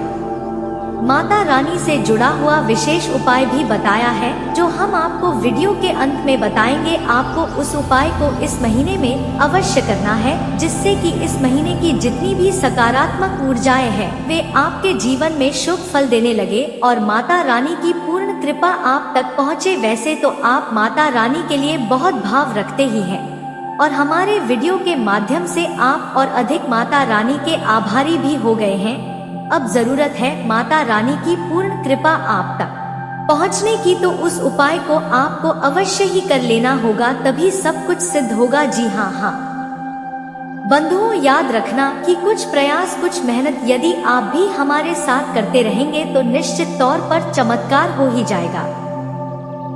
माता रानी से जुड़ा हुआ विशेष उपाय भी बताया है, जो हम आपको वीडियो के अंत में बताएंगे। आपको उस उपाय को इस महीने में अवश्य करना है, जिससे कि इस महीने की जितनी भी सकारात्मक ऊर्जाएं हैं वे आपके जीवन में शुभ फल देने लगे और माता रानी की पूर्ण कृपा आप तक पहुँचे। वैसे तो आप माता रानी के लिए बहुत भाव रखते ही हैं और हमारे वीडियो के माध्यम से आप और अधिक माता रानी के आभारी भी हो गए हैं। अब जरूरत है माता रानी की पूर्ण कृपा आप तक पहुंचने की, तो उस उपाय को आपको अवश्य ही कर लेना होगा, तभी सब कुछ सिद्ध होगा। जी हाँ बंधुओं, याद रखना कि कुछ प्रयास कुछ मेहनत यदि आप भी हमारे साथ करते रहेंगे तो निश्चित तौर पर चमत्कार हो ही जाएगा।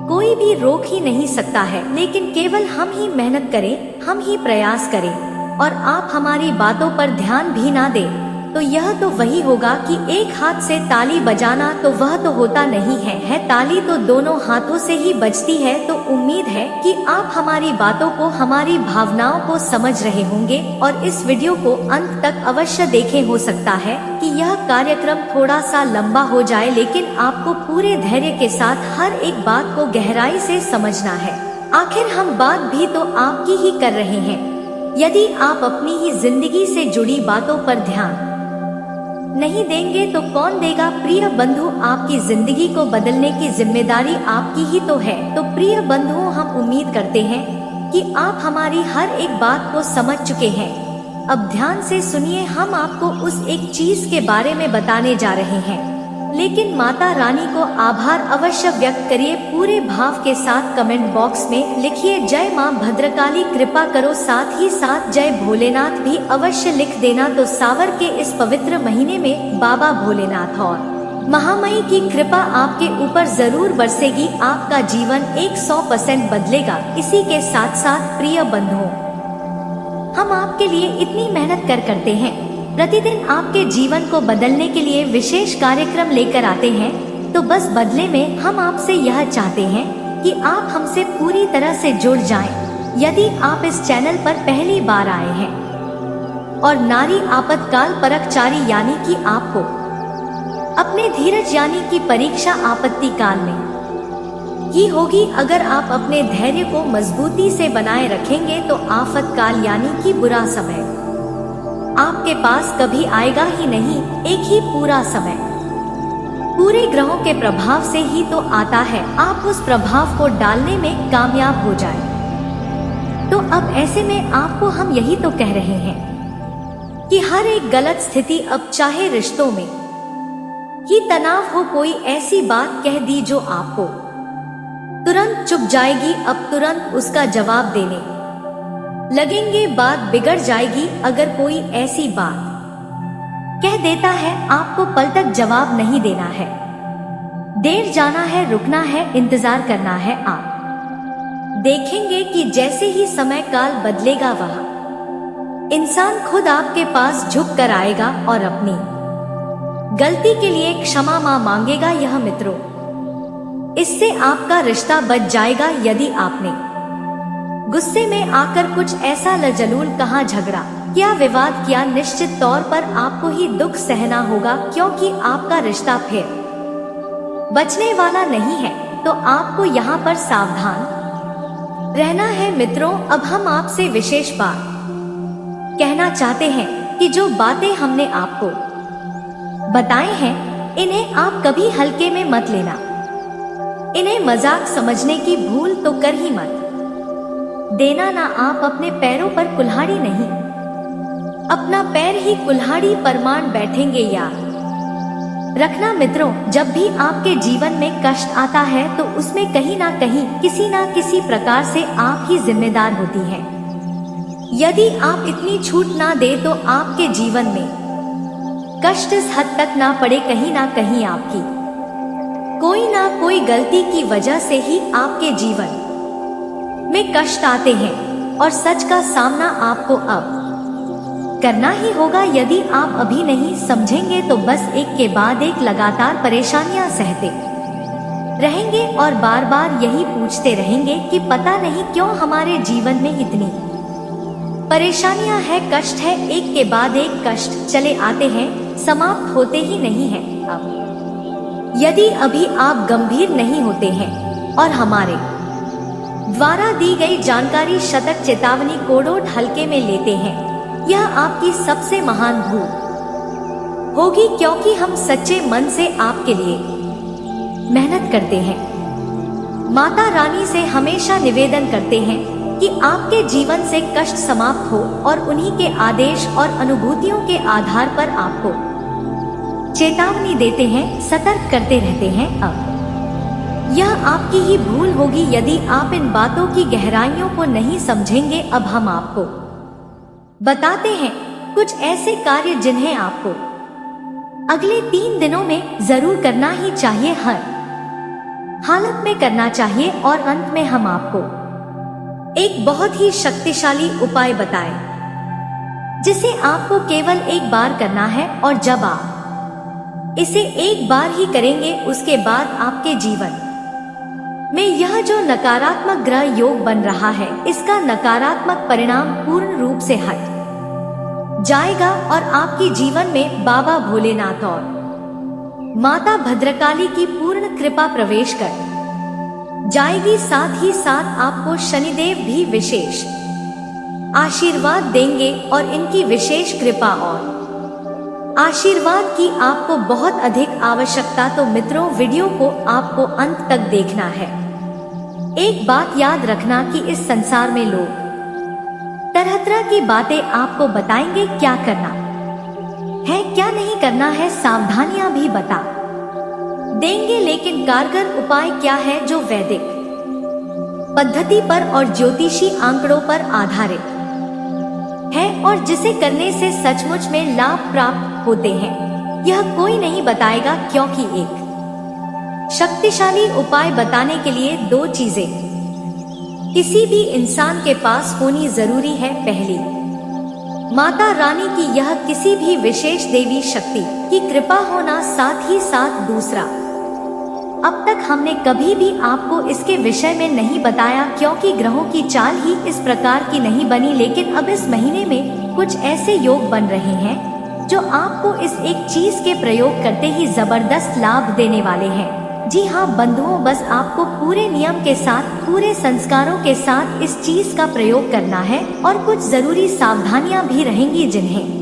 कोई भी रोक ही नहीं सकता है, लेकिन केवल हम ही मेहनत करें, हम ही प्रयास करें और आप हमारी बातों पर ध्यान भी ना दें, तो यह तो वही होगा कि एक हाथ से ताली बजाना, तो वह तो होता नहीं है ताली तो दोनों हाथों से ही बजती है। तो उम्मीद है कि आप हमारी बातों को, हमारी भावनाओं को समझ रहे होंगे और इस वीडियो को अंत तक अवश्य देखें। हो सकता है कि यह कार्यक्रम थोड़ा सा लंबा हो जाए, लेकिन आपको पूरे धैर्य के साथ हर एक बात को गहराई से समझना है। आखिर हम बात भी तो आपकी ही कर रहे हैं। यदि आप अपनी ही जिंदगी से जुड़ी बातों पर ध्यान नहीं देंगे तो कौन देगा। प्रिय बंधु, आपकी जिंदगी को बदलने की जिम्मेदारी आपकी ही तो है। तो प्रिय बंधुओं, हम उम्मीद करते हैं कि आप हमारी हर एक बात को समझ चुके हैं। अब ध्यान से सुनिए, हम आपको उस एक चीज के बारे में बताने जा रहे हैं, लेकिन माता रानी को आभार अवश्य व्यक्त करिए। पूरे भाव के साथ कमेंट बॉक्स में लिखिए जय मां भद्रकाली कृपा करो, साथ ही साथ जय भोलेनाथ भी अवश्य लिख देना। तो सावर के इस पवित्र महीने में बाबा भोलेनाथ और महामाई की कृपा आपके ऊपर जरूर बरसेगी। आपका जीवन 100% बदलेगा। इसी के साथ साथ प्रिय बंधुओं, हम आपके लिए इतनी मेहनत करते हैं, प्रतिदिन आपके जीवन को बदलने के लिए विशेष कार्यक्रम लेकर आते हैं, तो बस बदले में हम आपसे यह चाहते हैं कि आप हमसे पूरी तरह से जुड़ जाएं। यदि आप इस चैनल पर पहली बार आए हैं और नारी आपातकाल परखचारी यानी कि आपको अपने धीरज यानी कि परीक्षा आपत्ति काल में ही होगी। अगर आप अपने धैर्य को मजबूती से बनाए रखेंगे तो आफतकाल यानी कि बुरा समय आपके पास कभी आएगा ही नहीं। एक ही पूरा समय पूरे ग्रहों के प्रभाव से ही तो आता है। आप उस प्रभाव को डालने में कामयाब हो जाए। तो अब ऐसे में आपको हम यही तो कह रहे हैं कि हर एक गलत स्थिति, अब चाहे रिश्तों में ही तनाव हो, कोई ऐसी बात कह दी जो आपको तुरंत चुप जाएगी, अब तुरंत उसका जवाब देने लगेंगे, बात बिगड़ जाएगी। अगर कोई ऐसी बात कह देता है, आपको पल तक जवाब नहीं देना है, देर जाना है, रुकना है, इंतजार करना है। आप देखेंगे कि जैसे ही समय काल बदलेगा, वह इंसान खुद आपके पास झुक कर आएगा और अपनी गलती के लिए क्षमा मांगेगा। यह मित्रों, इससे आपका रिश्ता बच जाएगा। यदि आपने गुस्से में आकर कुछ ऐसा लजलूल कहा, झगड़ा किया, विवाद किया, निश्चित तौर पर आपको ही दुख सहना होगा, क्योंकि आपका रिश्ता फिर बचने वाला नहीं है। तो आपको यहाँ पर सावधान रहना है। मित्रों, अब हम आपसे विशेष बात कहना चाहते हैं कि जो बातें हमने आपको बताए हैं, इन्हें आप कभी हल्के में मत लेना। इन्हें मजाक समझने की भूल तो कर ही मत देना ना। आप अपने पैरों पर कुल्हाड़ी नहीं, अपना पैर ही कुल्हाड़ी पर मान बैठेंगे। याद रखना मित्रों, जब भी आपके जीवन में कष्ट आता है तो उसमें कहीं ना कहीं, किसी ना किसी प्रकार से आप ही जिम्मेदार होती हैं। यदि आप इतनी छूट ना दे तो आपके जीवन में कष्ट इस हद तक ना पड़े, कहीं ना कहीं आपकी कोई ना कोई गलती की वजह से ही आपके जीवन में कष्ट आते हैं और सच का सामना आपको अब करना ही होगा। यदि आप अभी नहीं समझेंगे तो बस एक के बाद एक लगातार परेशानियां सहते रहेंगे और बार बार यही पूछते रहेंगे कि पता नहीं क्यों हमारे जीवन में इतनी परेशानियां हैं, कष्ट है, एक के बाद एक कष्ट चले आते हैं, समाप्त होते ही नहीं है। अब यदि अभी आप गंभीर नहीं होते हैं और हमारे द्वारा दी गई जानकारी शतक चेतावनी कोडोट हल्के में लेते हैं, यह आपकी सबसे महान भूल होगी, क्योंकि हम सच्चे मन से आपके लिए मेहनत करते हैं। माता रानी से हमेशा निवेदन करते हैं कि आपके जीवन से कष्ट समाप्त हो और उन्हीं के आदेश और अनुभूतियों के आधार पर आपको चेतावनी देते हैं, सतर्क करते रहते हैं। अब यह आपकी ही भूल होगी यदि आप इन बातों की गहराइयों को नहीं समझेंगे। अब हम आपको बताते हैं कुछ ऐसे कार्य जिन्हें आपको अगले 3 दिनों में जरूर करना ही चाहिए, हर हालत में करना चाहिए। और अंत में हम आपको एक बहुत ही शक्तिशाली उपाय बताए जिसे आपको केवल एक बार करना है, और जब आप इसे एक बार ही करेंगे उसके बाद आपके जीवन में यह जो नकारात्मक ग्रह योग बन रहा है, इसका नकारात्मक परिणाम पूर्ण रूप से हट जाएगा और आपके जीवन में बाबा भोलेनाथ और माता भद्रकाली की पूर्ण कृपा प्रवेश कर जाएगी। साथ ही साथ आपको शनिदेव भी विशेष आशीर्वाद देंगे और इनकी विशेष कृपा और आशीर्वाद की आपको बहुत अधिक आवश्यकता। तो मित्रों, वीडियो को आपको अंत तक देखना है। एक बात याद रखना कि इस संसार में लोग तरह तरह की बातें आपको बताएंगे, क्या करना है क्या नहीं करना है, सावधानियां भी बता देंगे, लेकिन कारगर उपाय क्या है जो वैदिक पद्धति पर और ज्योतिषी आंकड़ों पर आधारित है और जिसे करने से सचमुच में लाभ प्राप्त होते हैं, यह कोई नहीं बताएगा। क्योंकि एक शक्तिशाली उपाय बताने के लिए 2 चीजें किसी भी इंसान के पास होनी जरूरी है। पहली, माता रानी की यह किसी भी विशेष देवी शक्ति की कृपा होना। साथ ही साथ दूसरा, अब तक हमने कभी भी आपको इसके विषय में नहीं बताया क्योंकि ग्रहों की चाल ही इस प्रकार की नहीं बनी, लेकिन अब इस महीने में कुछ ऐसे योग बन रहे हैं जो आपको इस एक चीज के प्रयोग करते ही जबरदस्त लाभ देने वाले हैं। जी हाँ बंधुओं, बस आपको पूरे नियम के साथ, पूरे संस्कारों के साथ इस चीज का प्रयोग करना है और कुछ जरूरी सावधानियां भी रहेंगी जिन्हें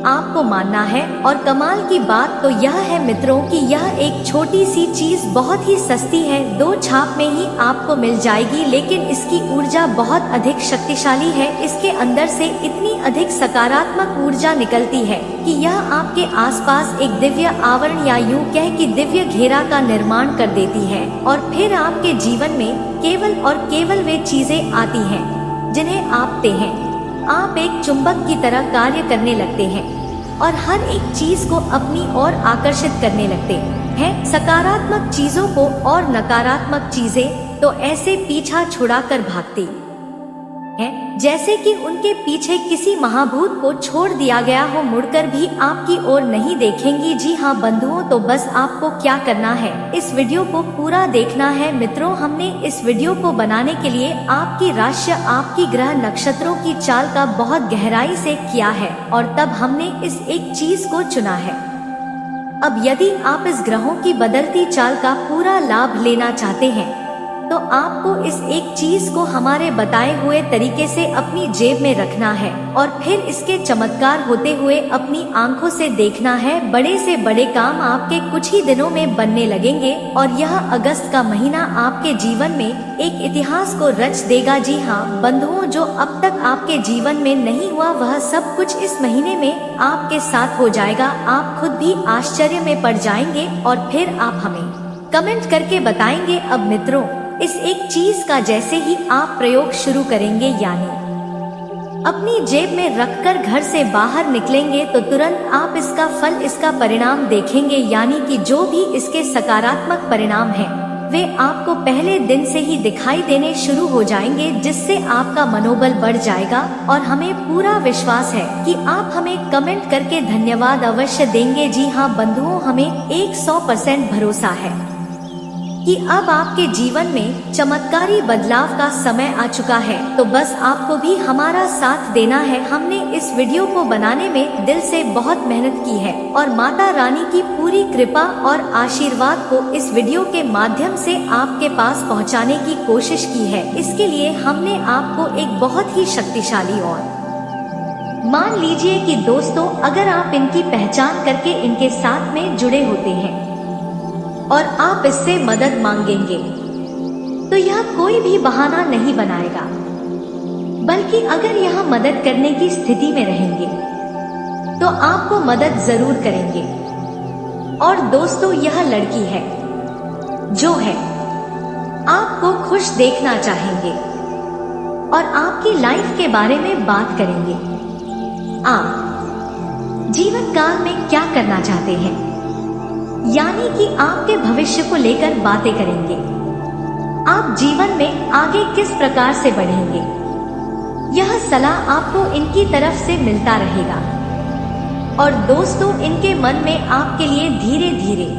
आपको मानना है। और कमाल की बात तो यह है मित्रों कि यह एक छोटी सी चीज बहुत ही सस्ती है, 2 छाप में ही आपको मिल जाएगी, लेकिन इसकी ऊर्जा बहुत अधिक शक्तिशाली है। इसके अंदर से इतनी अधिक सकारात्मक ऊर्जा निकलती है कि यह आपके आसपास एक दिव्य आवरण या यूं कह कि दिव्य घेरा का निर्माण कर देती है। और फिर आपके जीवन में केवल और केवल वे चीजें आती हैं जिन्हें आप ते हैं। आप एक चुंबक की तरह कार्य करने लगते हैं और हर एक चीज को अपनी ओर आकर्षित करने लगते हैं, सकारात्मक चीजों को, और नकारात्मक चीजें तो ऐसे पीछा छुड़ाकर भागती हैं जैसे कि उनके पीछे किसी महाभूत को छोड़ दिया गया हो, मुड़कर भी आपकी ओर नहीं देखेंगी। जी हाँ बंधुओं, तो बस आपको क्या करना है, इस वीडियो को पूरा देखना है। मित्रों, हमने इस वीडियो को बनाने के लिए आपकी राशि, आपकी ग्रह नक्षत्रों की चाल का बहुत गहराई से किया है और तब हमने इस एक चीज को चुना है। अब यदि आप इस ग्रहों की बदलती चाल का पूरा लाभ लेना चाहते हैं तो आपको इस एक चीज को हमारे बताए हुए तरीके से अपनी जेब में रखना है और फिर इसके चमत्कार होते हुए अपनी आंखों से देखना है। बड़े से बड़े काम आपके कुछ ही दिनों में बनने लगेंगे और यह अगस्त का महीना आपके जीवन में एक इतिहास को रच देगा। जी हाँ बंधुओं, जो अब तक आपके जीवन में नहीं हुआ वह सब कुछ इस महीने में आपके साथ हो जाएगा। आप खुद भी आश्चर्य में पड़ जाएंगे और फिर आप हमें कमेंट करके बताएंगे। अब मित्रों, इस एक चीज का जैसे ही आप प्रयोग शुरू करेंगे, यानी अपनी जेब में रखकर घर से बाहर निकलेंगे, तो तुरंत आप इसका फल, इसका परिणाम देखेंगे। यानी कि जो भी इसके सकारात्मक परिणाम हैं, वे आपको पहले दिन से ही दिखाई देने शुरू हो जाएंगे, जिससे आपका मनोबल बढ़ जाएगा। और हमें पूरा विश्वास है कि आप हमें कमेंट करके धन्यवाद अवश्य देंगे। जी हाँ बंधुओं, हमें 100% भरोसा है कि अब आपके जीवन में चमत्कारी बदलाव का समय आ चुका है, तो बस आपको भी हमारा साथ देना है। हमने इस वीडियो को बनाने में दिल से बहुत मेहनत की है और माता रानी की पूरी कृपा और आशीर्वाद को इस वीडियो के माध्यम से आपके पास पहुंचाने की कोशिश की है। इसके लिए हमने आपको एक बहुत ही शक्तिशाली और मान लीजिए कि दोस्तों, अगर आप इनकी पहचान करके इनके साथ में जुड़े होते हैं और आप इससे मदद मांगेंगे, तो यह कोई भी बहाना नहीं बनाएगा, बल्कि अगर यह मदद करने की स्थिति में रहेंगे तो आपको मदद जरूर करेंगे। और दोस्तों, यह लड़की है जो है आपको खुश देखना चाहेंगे और आपकी लाइफ के बारे में बात करेंगे। आप जीवन काल में क्या करना चाहते हैं, यानी कि आपके भविष्य को लेकर बातें करेंगे। आप जीवन में आगे किस प्रकार से बढ़ेंगे, यह सलाह आपको इनकी तरफ से मिलता रहेगा। और दोस्तों, इनके मन में आपके लिए धीरे धीरे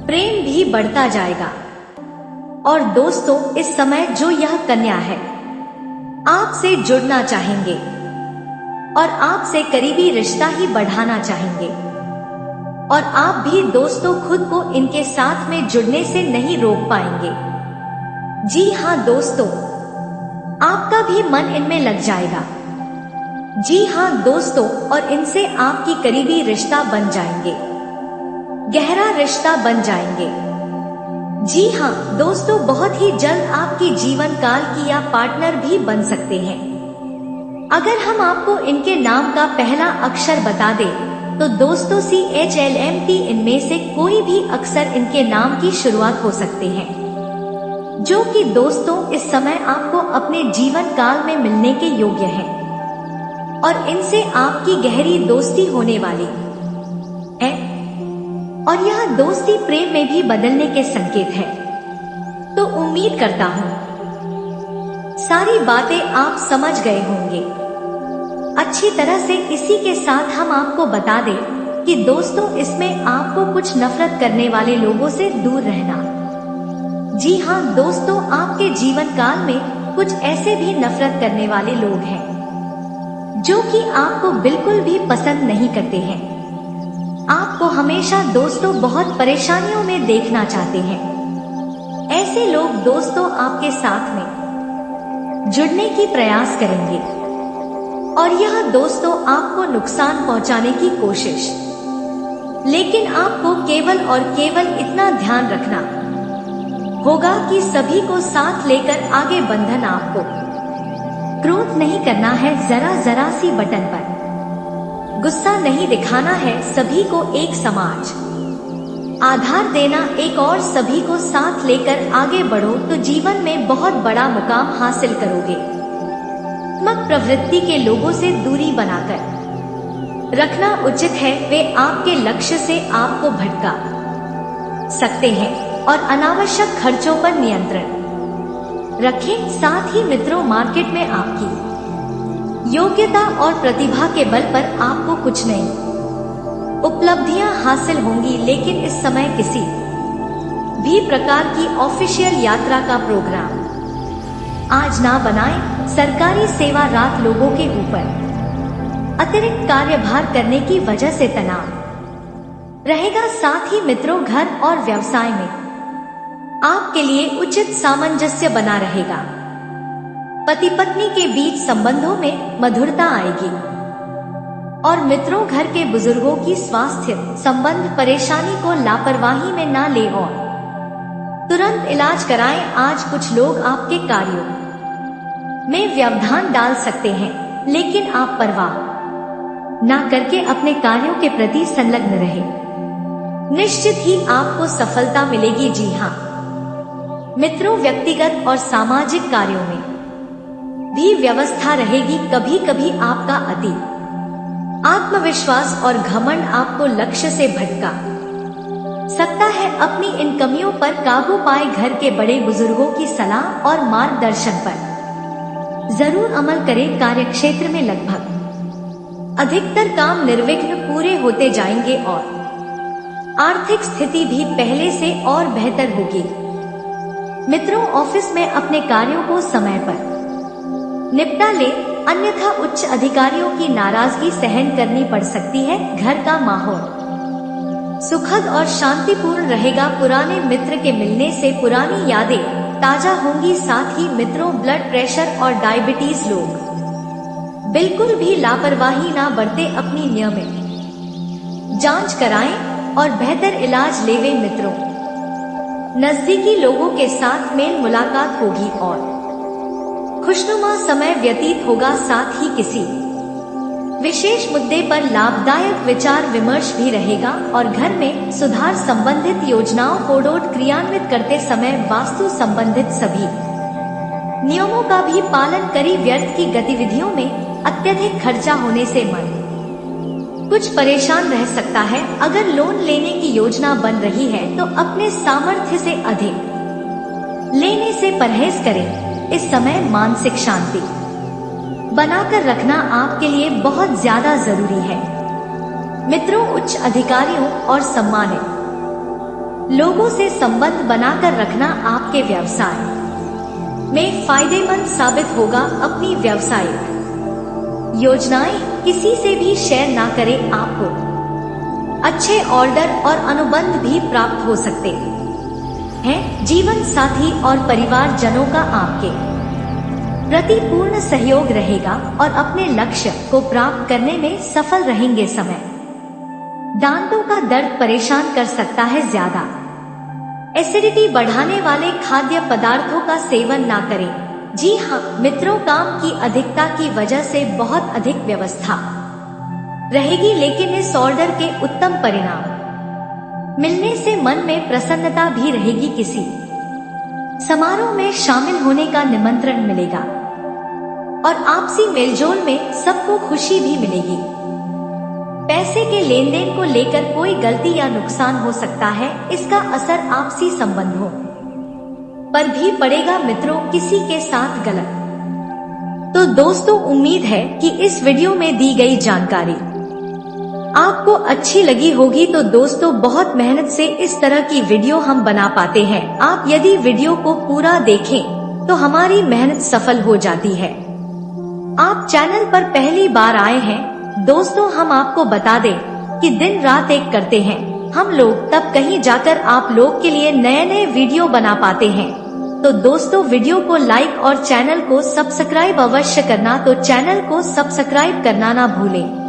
प्रेम भी बढ़ता जाएगा। और दोस्तों, इस समय जो यह कन्या है आपसे जुड़ना चाहेंगे और आपसे करीबी रिश्ता ही बढ़ाना चाहेंगे। और आप भी दोस्तों खुद को इनके साथ में जुड़ने से नहीं रोक पाएंगे। जी हाँ दोस्तों, आपका भी मन इनमें लग जाएगा। जी हाँ दोस्तों, और इनसे आपकी करीबी रिश्ता बन जाएंगे, गहरा रिश्ता बन जाएंगे। जी हाँ दोस्तों, बहुत ही जल्द आपकी जीवन काल की या पार्टनर भी बन सकते हैं। अगर हम आपको इनके नाम का पहला अक्षर बता दें तो दोस्तों CHLMT, इनमें से कोई भी अक्षर इनके नाम की शुरुआत हो सकते हैं, जो कि दोस्तों इस समय आपको अपने जीवन काल में मिलने के योग्य हैं और इनसे आपकी गहरी दोस्ती होने वाली है। और यह दोस्ती प्रेम में भी बदलने के संकेत है। तो उम्मीद करता हूँ सारी बातें आप समझ गए होंगे अच्छी तरह से। इसी के साथ हम आपको बता दें कि दोस्तों, इसमें आपको कुछ नफरत करने वाले लोगों से दूर रहना। जी हाँ दोस्तों, आपके जीवन काल में कुछ ऐसे भी नफरत करने वाले लोग हैं जो कि आपको बिल्कुल भी पसंद नहीं करते हैं। आपको हमेशा दोस्तों बहुत परेशानियों में देखना चाहते हैं। ऐसे लोग दोस्तों आपके साथ में जुड़ने की प्रयास करेंगे और यह दोस्तों आपको नुकसान पहुंचाने की कोशिश। लेकिन आपको केवल और केवल इतना ध्यान रखना होगा कि सभी को साथ लेकर आगे बढ़ना। आपको क्रोध नहीं करना है जरा सी बटन पर, गुस्सा नहीं दिखाना है, सभी को एक समाज आधार देना एक और सभी को साथ लेकर आगे बढ़ो तो जीवन में बहुत बड़ा मुकाम हासिल करोगे। प्रवृत्ति के लोगों से दूरी बनाकर रखना उचित है। वे आपके लक्ष्य से आपको भटका सकते हैं और अनावश्यक खर्चों पर नियंत्रण रखें। साथ ही मित्रों, मार्केट में आपकी योग्यता और प्रतिभा के बल पर आपको कुछ नई उपलब्धियां हासिल होंगी। लेकिन इस समय किसी भी प्रकार की ऑफिशियल यात्रा का प्रोग्राम आज ना बनाएं। सरकारी सेवा रात लोगों के ऊपर अतिरिक्त कार्यभार करने की वजह से तनाव रहेगा। साथ ही मित्रों, घर और व्यवसाय में आपके लिए उचित सामंजस्य बना रहेगा। पति पत्नी के बीच संबंधों में मधुरता आएगी। और मित्रों, घर के बुजुर्गों की स्वास्थ्य संबंध परेशानी को लापरवाही में ना ले और तुरंत इलाज कराएं। आज कुछ लोग आपके कार्यों में व्यवधान डाल सकते हैं, लेकिन आप परवाह ना करके अपने कार्यों के प्रति संलग्न रहे। निश्चित ही आपको सफलता मिलेगी। जी हाँ मित्रों, व्यक्तिगत और सामाजिक कार्यों में भी व्यवस्था रहेगी। कभी कभी आपका अति आत्मविश्वास और घमंड आपको लक्ष्य से भटका सकता है। अपनी इन कमियों पर काबू पाए। घर के बड़े बुजुर्गों की सलाह और मार्गदर्शन पर जरूर अमल करें। कार्यक्षेत्र में लगभग अधिकतर काम निर्विघ्न पूरे होते जाएंगे और आर्थिक स्थिति भी पहले से और बेहतर होगी। मित्रों, ऑफिस में अपने कार्यों को समय पर निपटा ले, अन्यथा उच्च अधिकारियों की नाराजगी सहन करनी पड़ सकती है। घर का माहौल सुखद और शांतिपूर्ण रहेगा। पुराने मित्र के मिलने से पुरानी यादें ताजा होंगी। साथ ही मित्रों, ब्लड प्रेशर और डायबिटीज लोग बिल्कुल भी लापरवाही ना बरते, अपनी नियमित जांच कराएं और बेहतर इलाज लेवे। मित्रों, नजदीकी लोगों के साथ मेल मुलाकात होगी और खुशनुमा समय व्यतीत होगा। साथ ही किसी विशेष मुद्दे पर लाभदायक विचार विमर्श भी रहेगा और घर में सुधार संबंधित योजनाओं को क्रियान्वित करते समय वास्तु संबंधित सभी नियमों का भी पालन करें। व्यर्थ की गतिविधियों में अत्यधिक खर्चा होने से मन कुछ परेशान रह सकता है। अगर लोन लेने की योजना बन रही है तो अपने सामर्थ्य से अधिक लेने से परहेज करें। इस समय मानसिक शांति बनाकर रखना आपके लिए बहुत ज्यादा जरूरी है। मित्रों, उच्च अधिकारियों और सम्मानित लोगों से संबंध बनाकर रखना आपके व्यवसाय में फायदेमंद साबित होगा। अपनी व्यावसायिक योजनाएं किसी से भी शेयर ना करें। आपको अच्छे ऑर्डर और अनुबंध भी प्राप्त हो सकते हैं। जीवन साथी और परिवार जनों का आपके प्रति पूर्ण सहयोग रहेगा और अपने लक्ष्य को प्राप्त करने में सफल रहेंगे। समय दांतों का दर्द परेशान कर सकता है। ज्यादा एसिडिटी बढ़ाने वाले खाद्य पदार्थों का सेवन ना करें। जी हाँ मित्रों, काम की अधिकता की वजह से बहुत अधिक व्यवस्था रहेगी, लेकिन इस ऑर्डर के उत्तम परिणाम मिलने से मन में प्रसन्नता भी रहेगी। किसी समारोह में शामिल होने का निमंत्रण मिलेगा और आपसी मेलजोल में सबको खुशी भी मिलेगी। पैसे के लेन देन को लेकर कोई गलती या नुकसान हो सकता है। इसका असर आपसी संबंधों पर भी पड़ेगा। मित्रों, किसी के साथ गलत तो दोस्तों, उम्मीद है कि इस वीडियो में दी गई जानकारी आपको अच्छी लगी होगी। तो दोस्तों, बहुत मेहनत से इस तरह की वीडियो हम बना पाते हैं। आप यदि वीडियो को पूरा देखें तो हमारी मेहनत सफल हो जाती है। आप चैनल पर पहली बार आए हैं दोस्तों, हम आपको बता दें कि दिन रात एक करते हैं हम लोग, तब कहीं जाकर आप लोग के लिए नए नए वीडियो बना पाते हैं। तो दोस्तों, वीडियो को लाइक और चैनल को सब्सक्राइब अवश्य करना। तो चैनल को सब्सक्राइब करना ना भूलें।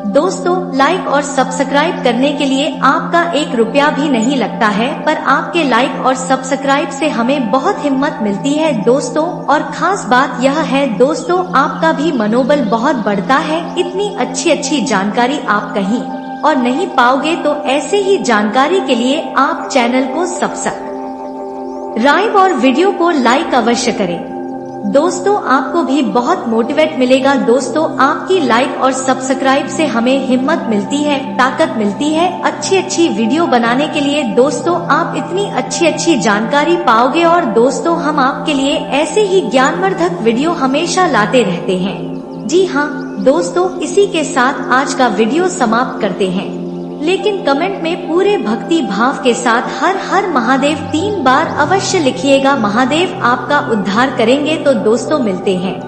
दोस्तों, लाइक और सब्सक्राइब करने के लिए आपका 1 रुपया भी नहीं लगता है, पर आपके लाइक और सब्सक्राइब से हमें बहुत हिम्मत मिलती है दोस्तों। और खास बात यह है दोस्तों, आपका भी मनोबल बहुत बढ़ता है। इतनी अच्छी जानकारी आप कहीं और नहीं पाओगे। तो ऐसे ही जानकारी के लिए आप चैनल को सब्सक्राइब और वीडियो को लाइक अवश्य करें। दोस्तों, आपको भी बहुत मोटिवेट मिलेगा। दोस्तों, आपकी लाइक और सब्सक्राइब से हमें हिम्मत मिलती है, ताकत मिलती है अच्छी वीडियो बनाने के लिए। दोस्तों, आप इतनी अच्छी जानकारी पाओगे और दोस्तों, हम आपके लिए ऐसे ही ज्ञानवर्धक वीडियो हमेशा लाते रहते हैं। जी हाँ दोस्तों, इसी के साथ आज का वीडियो समाप्त करते हैं, लेकिन कमेंट में पूरे भक्ति भाव के साथ हर हर महादेव 3 बार अवश्य लिखिएगा। महादेव आपका उद्धार करेंगे। तो दोस्तों, मिलते हैं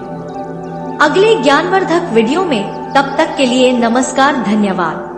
अगले ज्ञानवर्धक वीडियो में। तब तक के लिए नमस्कार, धन्यवाद।